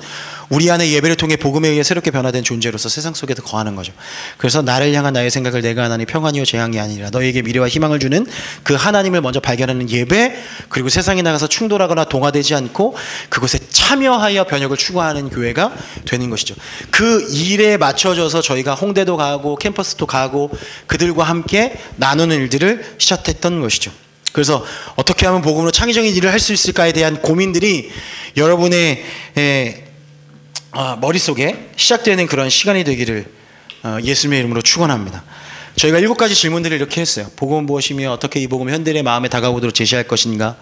우리 안에 예배를 통해 복음에 의해 새롭게 변화된 존재로서 세상 속에서 거하는 거죠. 그래서 나를 향한 나의 생각을 내가 하나니 평안이요 재앙이 아니라 너에게 미래와 희망을 주는 그 하나님을 먼저 발견하는 예배, 그리고 세상에 나가서 충돌하거나 동화되지 않고 그곳에 참여하여 변혁을 추구하는 교회가 되는 것이죠. 그 일에 맞춰져서 저희가 홍대도 가고 캠퍼스도 가고 그들과 함께 나누는 일들을 시작했던 것이죠. 그래서 어떻게 하면 복음으로 창의적인 일을 할 수 있을까에 대한 고민들이 여러분의 머릿속에 시작되는 그런 시간이 되기를 예수님의 이름으로 축원합니다. 저희가 7가지 질문들을 이렇게 했어요. 복음은 무엇이며 어떻게 이 복음을 현대인의 마음에 다가오도록 제시할 것인가?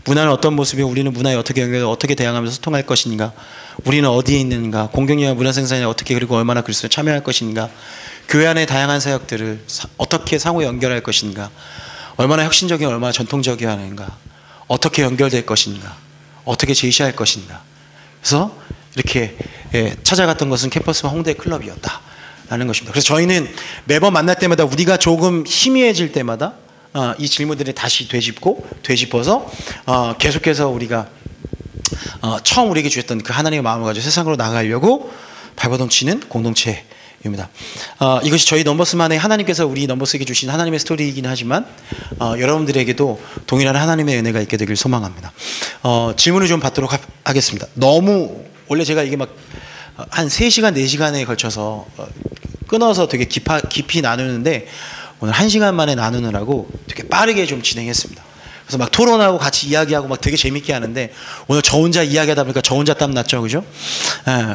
문화는 어떤 모습이며 우리는 문화에 어떻게 연결해서 어떻게 대항하면서 소통할 것인가? 우리는 어디에 있는가? 공경이와 문화 생산에 어떻게 그리고 얼마나 그리스도에 참여할 것인가? 교회 안의 다양한 사역들을 어떻게 상호 연결할 것인가? 얼마나 혁신적이고 얼마나 전통적이어야 하는가? 어떻게 연결될 것인가? 어떻게 제시할 것인가? 그래서 이렇게 찾아갔던 것은 캠퍼스와 홍대 클럽이었다라는 것입니다. 그래서 저희는 매번 만날 때마다 우리가 조금 희미해질 때마다 이 질문들을 다시 되짚어서 계속해서 우리가 처음 우리에게 주셨던 그 하나님의 마음을 가지고 세상으로 나가려고 발버둥치는 공동체 입니다. 이것이 저희 넘버스만의 하나님께서 우리 넘버스에게 주신 하나님의 스토리이긴 하지만 여러분들에게도 동일한 하나님의 은혜가 있게 되길 소망합니다. 질문을 좀 받도록 하겠습니다. 너무 원래 제가 이게 막 한 3시간 4시간에 걸쳐서 끊어서 되게 깊이 나누는데 오늘 1시간 만에 나누느라고 되게 빠르게 좀 진행했습니다. 그래서 막 토론하고 같이 이야기하고 막 되게 재밌게 하는데 오늘 저 혼자 이야기하다 보니까 저 혼자 땀 났죠, 그죠?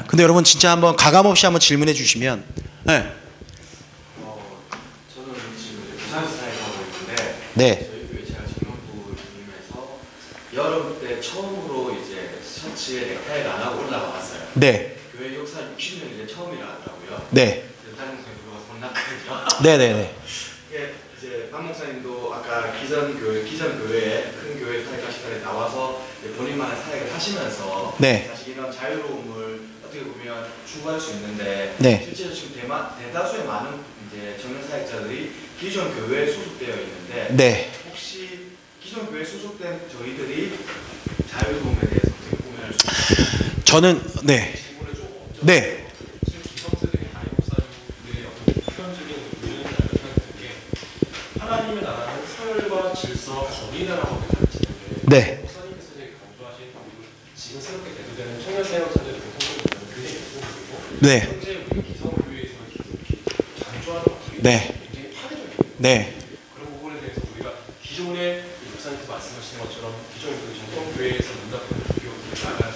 근데 여러분 진짜 한번 가감없이 한번 질문해 주시면. 저는 지금 부산에서 사역하고 있는데, 네. 저희 교회 제가 직원부님에서 여름 때 처음으로 이제 셔츠에 넥타이를 안 하고 올라가 봤어요. 네. 교회 역사 60년 이제 처음이라더라고요. 네. 다른 목사님 들어가서 혼났거든요. 네네네. 이제 박 목사님도 아까 기존 교회에 큰 교회 사역하시던 데 나와서 본인만의 사역을 하시면서 네. 사실 이런 자유로움을 어떻게 보면 추구할 수 있는데 네. 실제로 지금 대다수의 많은 이제 청년 사역자들이 기존 교회에 소속되어 있는데 네. 혹시 기존 교회에 소속된 저희들이 자유도움에 대해서 어떻게 보면 수 있나요? 저는 네. 네. 지금 기성세대의 담임 목사님들의 어떤 표현적인 의견을 생각했을 게 하나님의 나라는 서열과 질서, 정의다라고 가르치는데 네. 목사님께서 이제 강조하신 그리고 지금 새롭게 대두되는 청년 사역자들의 공통점은 굉장히 부분이고 네. 현재 우리 기성교회에서 강조하는 것들이 네. 굉장히 파괴적이에요. 네. 그런 부분에 대해서 우리가 기존의 목사님께서 말씀하신 것처럼 기존 그 전통교회에서 문답하는 교육을 나아가야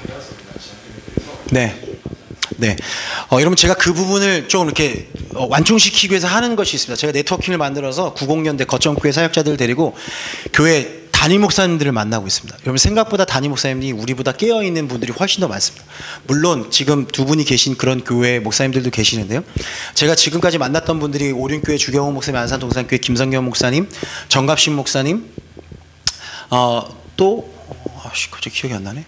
방향성이나 지향점에 대해서 네. 네. 여러분 제가 그 부분을 좀 이렇게 완충시키기 위해서 하는 것이 있습니다. 제가 네트워킹을 만들어서 90년대 거점교회 사역자들 데리고 교회 담임 목사님들을 만나고 있습니다. 여러분 생각보다 담임 목사님이 우리보다 깨어있는 분들이 훨씬 더 많습니다. 물론 지금 두 분이 계신 그런 교회 목사님들도 계시는데요. 제가 지금까지 만났던 분들이 오륜교회 주경호 목사님, 안산동산교회 김성경 목사님, 정갑신 목사님, 또 갑자기 기억이 안 나네.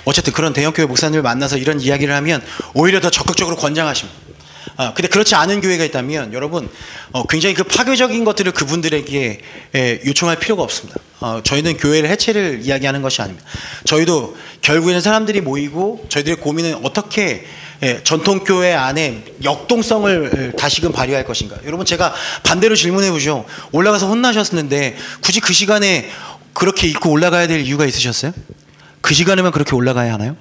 어쨌든 그런 대형교회 목사님을 만나서 이런 이야기를 하면 오히려 더 적극적으로 권장하십니다. 근데 그렇지 않은 교회가 있다면 여러분 굉장히 그 파괴적인 것들을 그분들에게 요청할 필요가 없습니다. 저희는 교회를 해체를 이야기하는 것이 아닙니다. 저희도 결국에는 사람들이 모이고 저희들의 고민은 어떻게 전통교회 안에 역동성을 다시금 발휘할 것인가. 여러분 제가 반대로 질문해 보죠. 올라가서 혼나셨는데 굳이 그 시간에 그렇게 입고 올라가야 될 이유가 있으셨어요? 그 시간에만 그렇게 올라가야 하나요?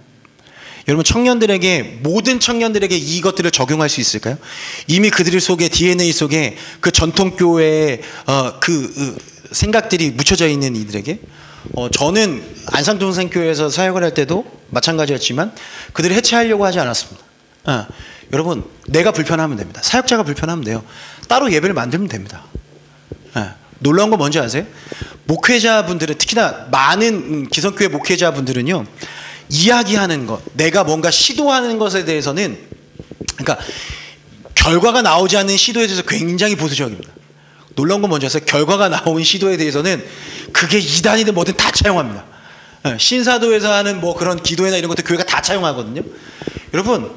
여러분 청년들에게 모든 청년들에게 이것들을 적용할 수 있을까요? 이미 그들 속에 DNA 속에 그 전통교회의 생각들이 묻혀져 있는 이들에게 저는 안산동산교회에서 사역을 할 때도 마찬가지였지만 그들을 해체하려고 하지 않았습니다. 여러분 내가 불편하면 됩니다. 사역자가 불편하면 돼요. 따로 예배를 만들면 됩니다. 놀라운 거 뭔지 아세요? 목회자분들은 특히나 많은 기성교회 목회자분들은요 이야기하는 것, 내가 뭔가 시도하는 것에 대해서는 그러니까 결과가 나오지 않는 시도에 대해서 굉장히 보수적입니다. 놀라운 건 뭔지 아세요? 결과가 나온 시도에 대해서는 그게 이단이든 뭐든 다 차용합니다. 신사도에서 하는 뭐 그런 기도회나 이런 것들 교회가 다 차용하거든요. 여러분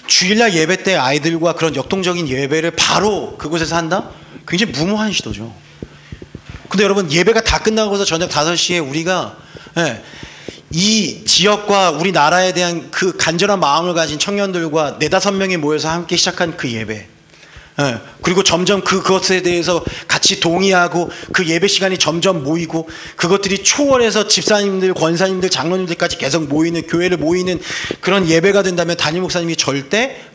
주일날 예배 때 아이들과 그런 역동적인 예배를 바로 그곳에서 한다? 굉장히 무모한 시도죠. 근데 여러분 예배가 다 끝나고서 저녁 5시에 우리가 이 지역과 우리나라에 대한 그 간절한 마음을 가진 청년들과 4-5명이 모여서 함께 시작한 그 예배, 그리고 점점 그것에 대해서 같이 동의하고 그 예배 시간이 점점 모이고 그것들이 초월해서 집사님들, 권사님들, 장로님들까지 계속 모이는 교회를 모이는 그런 예배가 된다면 담임 목사님이 절대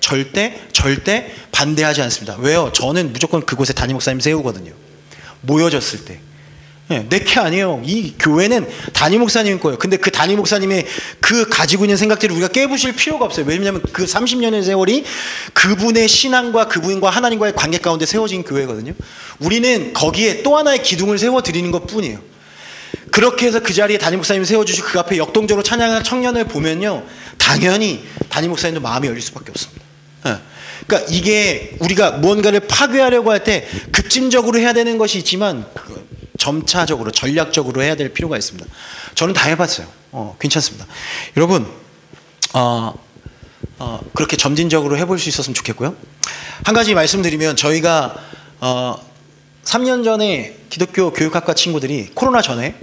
반대하지 않습니다. 왜요? 저는 무조건 그곳에 담임 목사님 세우거든요. 모여졌을 때. 내게 아니에요. 이 교회는 담임 목사님 거예요. 근데 그 담임 목사님의 그 가지고 있는 생각들을 우리가 깨부실 필요가 없어요. 왜냐하면 그 30년의 세월이 그분의 신앙과 그분과 하나님과의 관계 가운데 세워진 교회거든요. 우리는 거기에 또 하나의 기둥을 세워드리는 것 뿐이에요. 그렇게 해서 그 자리에 담임 목사님 세워주시고 그 앞에 역동적으로 찬양하는 청년을 보면요 당연히 담임 목사님도 마음이 열릴 수밖에 없습니다. 그러니까 이게 우리가 무언가를 파괴하려고 할 때 급진적으로 해야 되는 것이 있지만 점차적으로 전략적으로 해야 될 필요가 있습니다. 저는 다 해봤어요. 괜찮습니다. 여러분 그렇게 점진적으로 해볼 수 있었으면 좋겠고요. 한 가지 말씀드리면 저희가 3년 전에 기독교 교육학과 친구들이 코로나 전에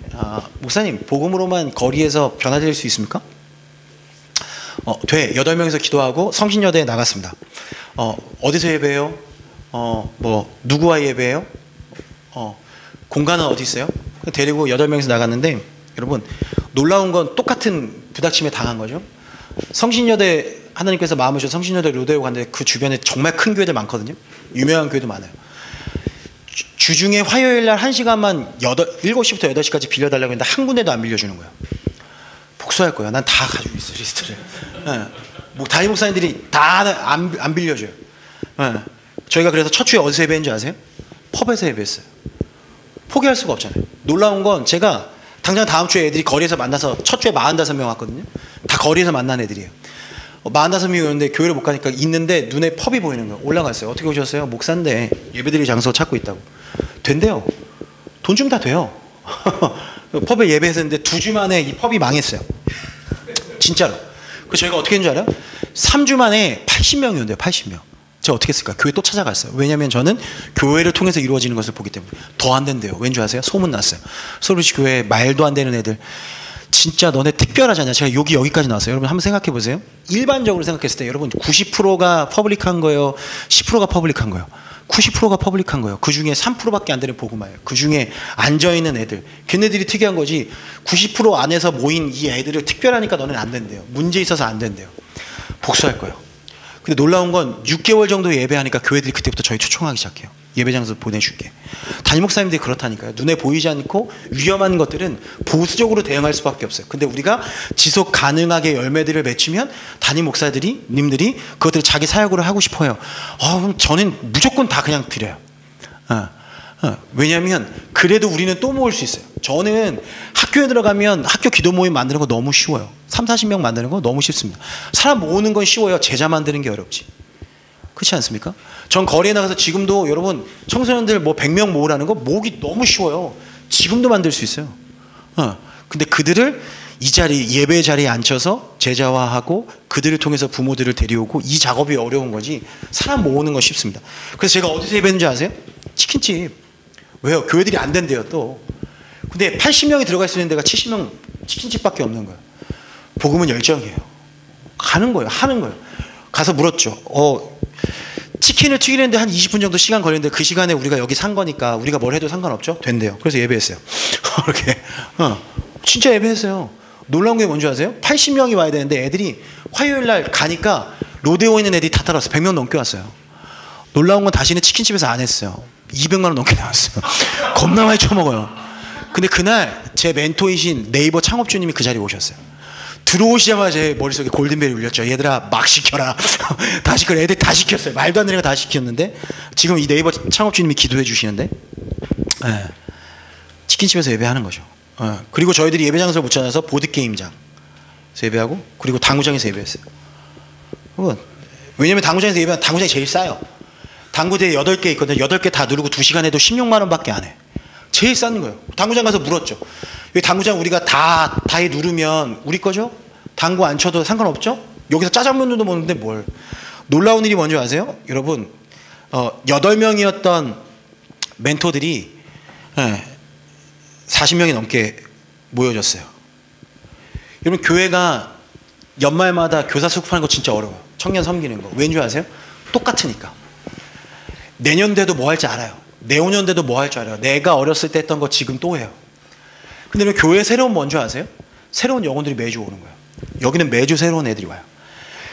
목사님 복음으로만 거리에서 변화될 수 있습니까? 돼. 8명이서 기도하고 성신여대에 나갔습니다. 어디서 예배해요? 뭐 누구와 예배해요? 공간은 어디 있어요? 데리고 8명이서 나갔는데 여러분 놀라운 건 똑같은 부닥침에 당한 거죠. 성신여대 하나님께서 마음을 주셔서 성신여대 로데오 갔는데 그 주변에 정말 큰 교회들 많거든요. 유명한 교회도 많아요. 주중에 화요일 날 1시간만 7시부터 8시까지 빌려달라고 했는데 한 군데도 안 빌려주는 거예요. 복수할 거예요. 난 다 가지고 있어 리스트를. 뭐 담임 목사님들이 다 안 빌려줘요. 저희가 그래서 첫 주에 어디서 예배했는지 아세요? 펍에서 예배했어요. 포기할 수가 없잖아요. 놀라운 건 제가 당장 다음 주에 애들이 거리에서 만나서 첫 주에 45명 왔거든요. 다 거리에서 만난 애들이에요. 45명이 오는데 교회를 못 가니까 있는데 눈에 펍이 보이는 거예요. 올라갔어요. 어떻게 오셨어요? 목사인데 예배드릴 장소 찾고 있다고. 된대요. 돈 주면 다 돼요. 펍에 예배했었는데 2주 만에 이 펍이 망했어요. 진짜로. 그래서 저희가 어떻게 했는 줄 알아요? 3주 만에 80명이 온대요. 80명. 제가 어떻게 했을까? 교회 또 찾아갔어요. 왜냐하면 저는 교회를 통해서 이루어지는 것을 보기 때문에. 더 안 된대요. 왠지 아세요? 소문 났어요. 서울시 교회 말도 안 되는 애들. 진짜 너네 특별하지 않냐. 제가 여기까지 나왔어요. 여러분 한번 생각해 보세요. 일반적으로 생각했을 때 여러분 90%가 퍼블릭한 거예요? 10%가 퍼블릭한 거예요? 90%가 퍼블릭한 거예요. 그 중에 3%밖에 안 되는 복음화예요. 그 중에 앉아있는 애들. 걔네들이 특이한 거지 90% 안에서 모인 이 애들을 특별하니까 너는 안 된대요. 문제 있어서 안 된대요. 복수할 거예요. 근데 놀라운 건 6개월 정도 예배하니까 교회들이 그때부터 저희 초청하기 시작해요. 예배 장소 보내줄게. 담임 목사님들이 그렇다니까요. 눈에 보이지 않고 위험한 것들은 보수적으로 대응할 수밖에 없어요. 근데 우리가 지속 가능하게 열매들을 맺히면 담임 목사님들이 그것들을 자기 사역으로 하고 싶어요. 그럼 저는 무조건 다 그냥 드려요. 왜냐하면 그래도 우리는 또 모을 수 있어요. 저는 학교에 들어가면 학교 기도 모임 만드는 거 너무 쉬워요. 3, 40명 만드는 거 너무 쉽습니다. 사람 모으는 건 쉬워요. 제자 만드는 게 어렵지. 그렇지 않습니까? 전 거리에 나가서 지금도 여러분 청소년들 뭐 100명 모으라는 거 모으기 너무 쉬워요. 지금도 만들 수 있어요. 근데 그들을 이 자리 예배 자리에 앉혀서 제자화하고 그들을 통해서 부모들을 데려오고 이 작업이 어려운 거지 사람 모으는 건 쉽습니다. 그래서 제가 어디서 예배했는지 아세요? 치킨집. 왜요? 교회들이 안 된대요 또. 근데 80명이 들어가 있는 데가 70명 치킨집밖에 없는 거예요. 복음은 열정이에요. 가는 거예요. 하는 거예요. 가서 물었죠. 치킨을 튀기는데 한 20분 정도 시간 걸리는데 그 시간에 우리가 여기 산 거니까 우리가 뭘 해도 상관없죠? 된대요. 그래서 예배했어요. 이렇게 진짜 예배했어요. 놀라운 게 뭔지 아세요? 80명이 와야 되는데 애들이 화요일 날 가니까 로데오에 있는 애들이 다 따라왔어요. 100명 넘게 왔어요. 놀라운 건 다시는 치킨집에서 안 했어요. 200만 원 넘게 나왔어요. 겁나 많이 처먹어요. 근데 그날 제 멘토이신 네이버 창업주님이 그 자리에 오셨어요. 들어오시자마자 제 머릿속에 골든벨이 울렸죠. 얘들아 막 시켜라. 다 시켜라. 애들 다 시켰어요. 말도 안 되는 거 다 시켰는데 지금 이 네이버 창업주님이 기도해 주시는데 치킨집에서 예배하는 거죠. 그리고 저희들이 예배 장소를 못 찾아서 보드게임장에서 예배하고 그리고 당구장에서 예배했어요. 왜냐면 당구장에서 예배하면 당구장이 제일 싸요. 당구대에 8개 있거든요. 8개 다 누르고 2시간 해도 16만 원밖에 안 해. 제일 싼 거예요. 당구장 가서 물었죠. 왜 당구장 우리가 다 누르면 우리 거죠? 당구 안 쳐도 상관없죠? 여기서 짜장면도 먹는데 뭘. 놀라운 일이 뭔지 아세요? 여러분 8명이었던 멘토들이 40명이 넘게 모여졌어요. 여러분 교회가 연말마다 교사 수급하는 거 진짜 어려워요. 청년 섬기는 거. 왠지 아세요? 똑같으니까. 내년 돼도 뭐 할지 알아요. 내후년 돼도 뭐 할 줄 알아요. 내가 어렸을 때 했던 거 지금 또 해요. 근데 교회 새로운 뭔지 아세요? 새로운 영혼들이 매주 오는 거예요. 여기는 매주 새로운 애들이 와요.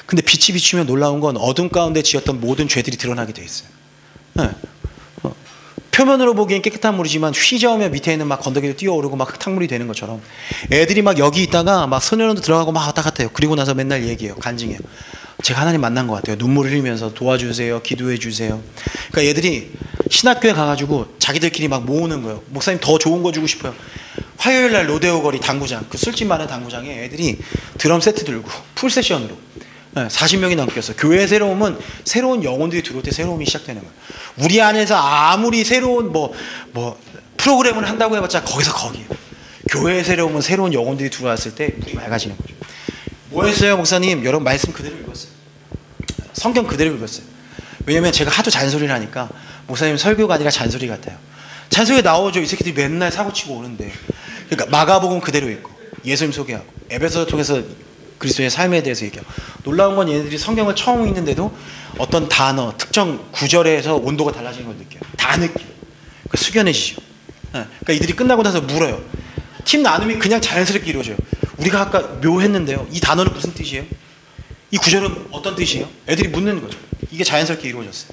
근데 빛이 비추면 놀라운 건 어둠 가운데 지었던 모든 죄들이 드러나게 돼 있어요. 표면으로 보기엔 깨끗한 물이지만 휘저으면 밑에 있는 막 건더기도 뛰어오르고 막 흙탕물이 되는 것처럼 애들이 막 여기 있다가 막 소년원도 들어가고 막 왔다 갔다 해요. 그리고 나서 맨날 얘기해요. 간증해요. 제가 하나님 만난 것 같아요. 눈물을 흘리면서 도와주세요. 기도해 주세요. 그러니까 얘들이 신학교에 가가지고 자기들끼리 막 모으는 거예요. 목사님 더 좋은 거 주고 싶어요. 화요일 날 로데오 거리 당구장, 그 술집 많은 당구장에 애들이 드럼 세트 들고 풀 세션으로 40명이 넘겼어. 교회 새로움은 새로운 영혼들이 들어올 때 새로움이 시작되는 거예요. 우리 안에서 아무리 새로운 뭐 프로그램을 한다고 해봤자 거기서 거기에요. 교회의 새로움은 새로운 영혼들이 들어왔을 때 물이 맑아지는 거죠. 뭐 했어요 목사님? 여러분 말씀 그대로 읽었어요. 성경 그대로 읽었어요. 왜냐면 제가 하도 잔소리를 하니까 목사님 설교가 아니라 잔소리 같아요. 잔소리 나오죠. 이 새끼들이 맨날 사고치고 오는데. 그러니까 마가복음 그대로 읽고 예수님 소개하고 에베소서 통해서 그리스도의 삶에 대해서 얘기하고. 놀라운 건 얘네들이 성경을 처음 읽는데도 어떤 단어, 특정 구절에서 온도가 달라지는 걸 느껴요. 다 느껴요. 그러니까 숙연해지죠. 그러니까 이들이 끝나고 나서 물어요. 팀 나눔이 그냥 자연스럽게 이루어져요. 우리가 아까 묘했는데요. 이 단어는 무슨 뜻이에요? 이 구절은 어떤 뜻이에요? 애들이 묻는 거죠. 이게 자연스럽게 이루어졌어요.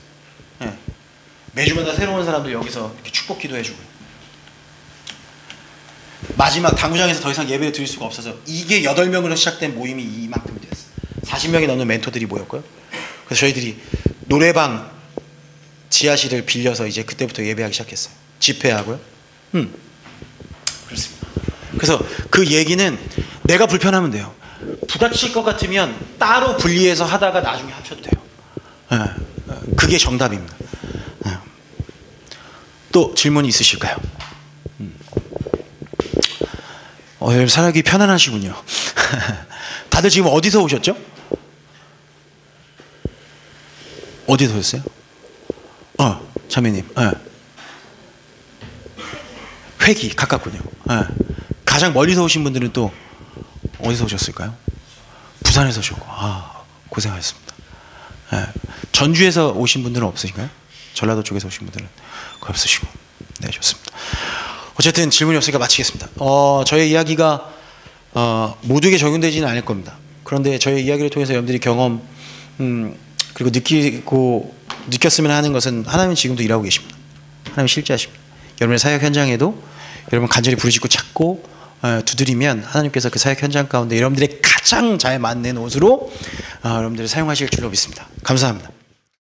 매주마다 새로운 사람들 여기서 이렇게 축복 기도해주고요. 마지막 당구장에서 더 이상 예배를 드릴 수가 없어서 이게 8명으로 시작된 모임이 이만큼 됐어요. 40명이 넘는 멘토들이 모였고요. 그래서 저희들이 노래방 지하실을 빌려서 이제 그때부터 예배하기 시작했어요. 집회하고요. 그렇습니다. 그래서 그 얘기는 내가 불편하면 돼요. 부닥칠 것 같으면 따로 분리해서 하다가 나중에 합쳐도 돼요. 그게 정답입니다. 또 질문이 있으실까요? 여러분 살기 편안하시군요. 다들 지금 어디서 오셨죠? 어디서 오셨어요? 자매님. 회기 가깝군요. 가장 멀리서 오신 분들은 또 어디서 오셨을까요? 부산에서 오셨고, 고생하셨습니다. 전주에서 오신 분들은 없으신가요? 전라도 쪽에서 오신 분들은 거의 없으시고. 네, 좋습니다. 어쨌든 질문이 없으니까 마치겠습니다. 저의 이야기가 모두에게 적용되지는 않을 겁니다. 그런데 저의 이야기를 통해서 여러분들이 경험 그리고 느꼈으면 하는 것은 하나님은 지금도 일하고 계십니다. 하나님 실제하십니다. 여러분의 사역 현장에도 여러분 간절히 부르짖고 찾고 두드리면 하나님께서 그 사역 현장 가운데 여러분들의 가장 잘 맞는 옷으로 여러분들을 사용하실 줄로 믿습니다. 감사합니다.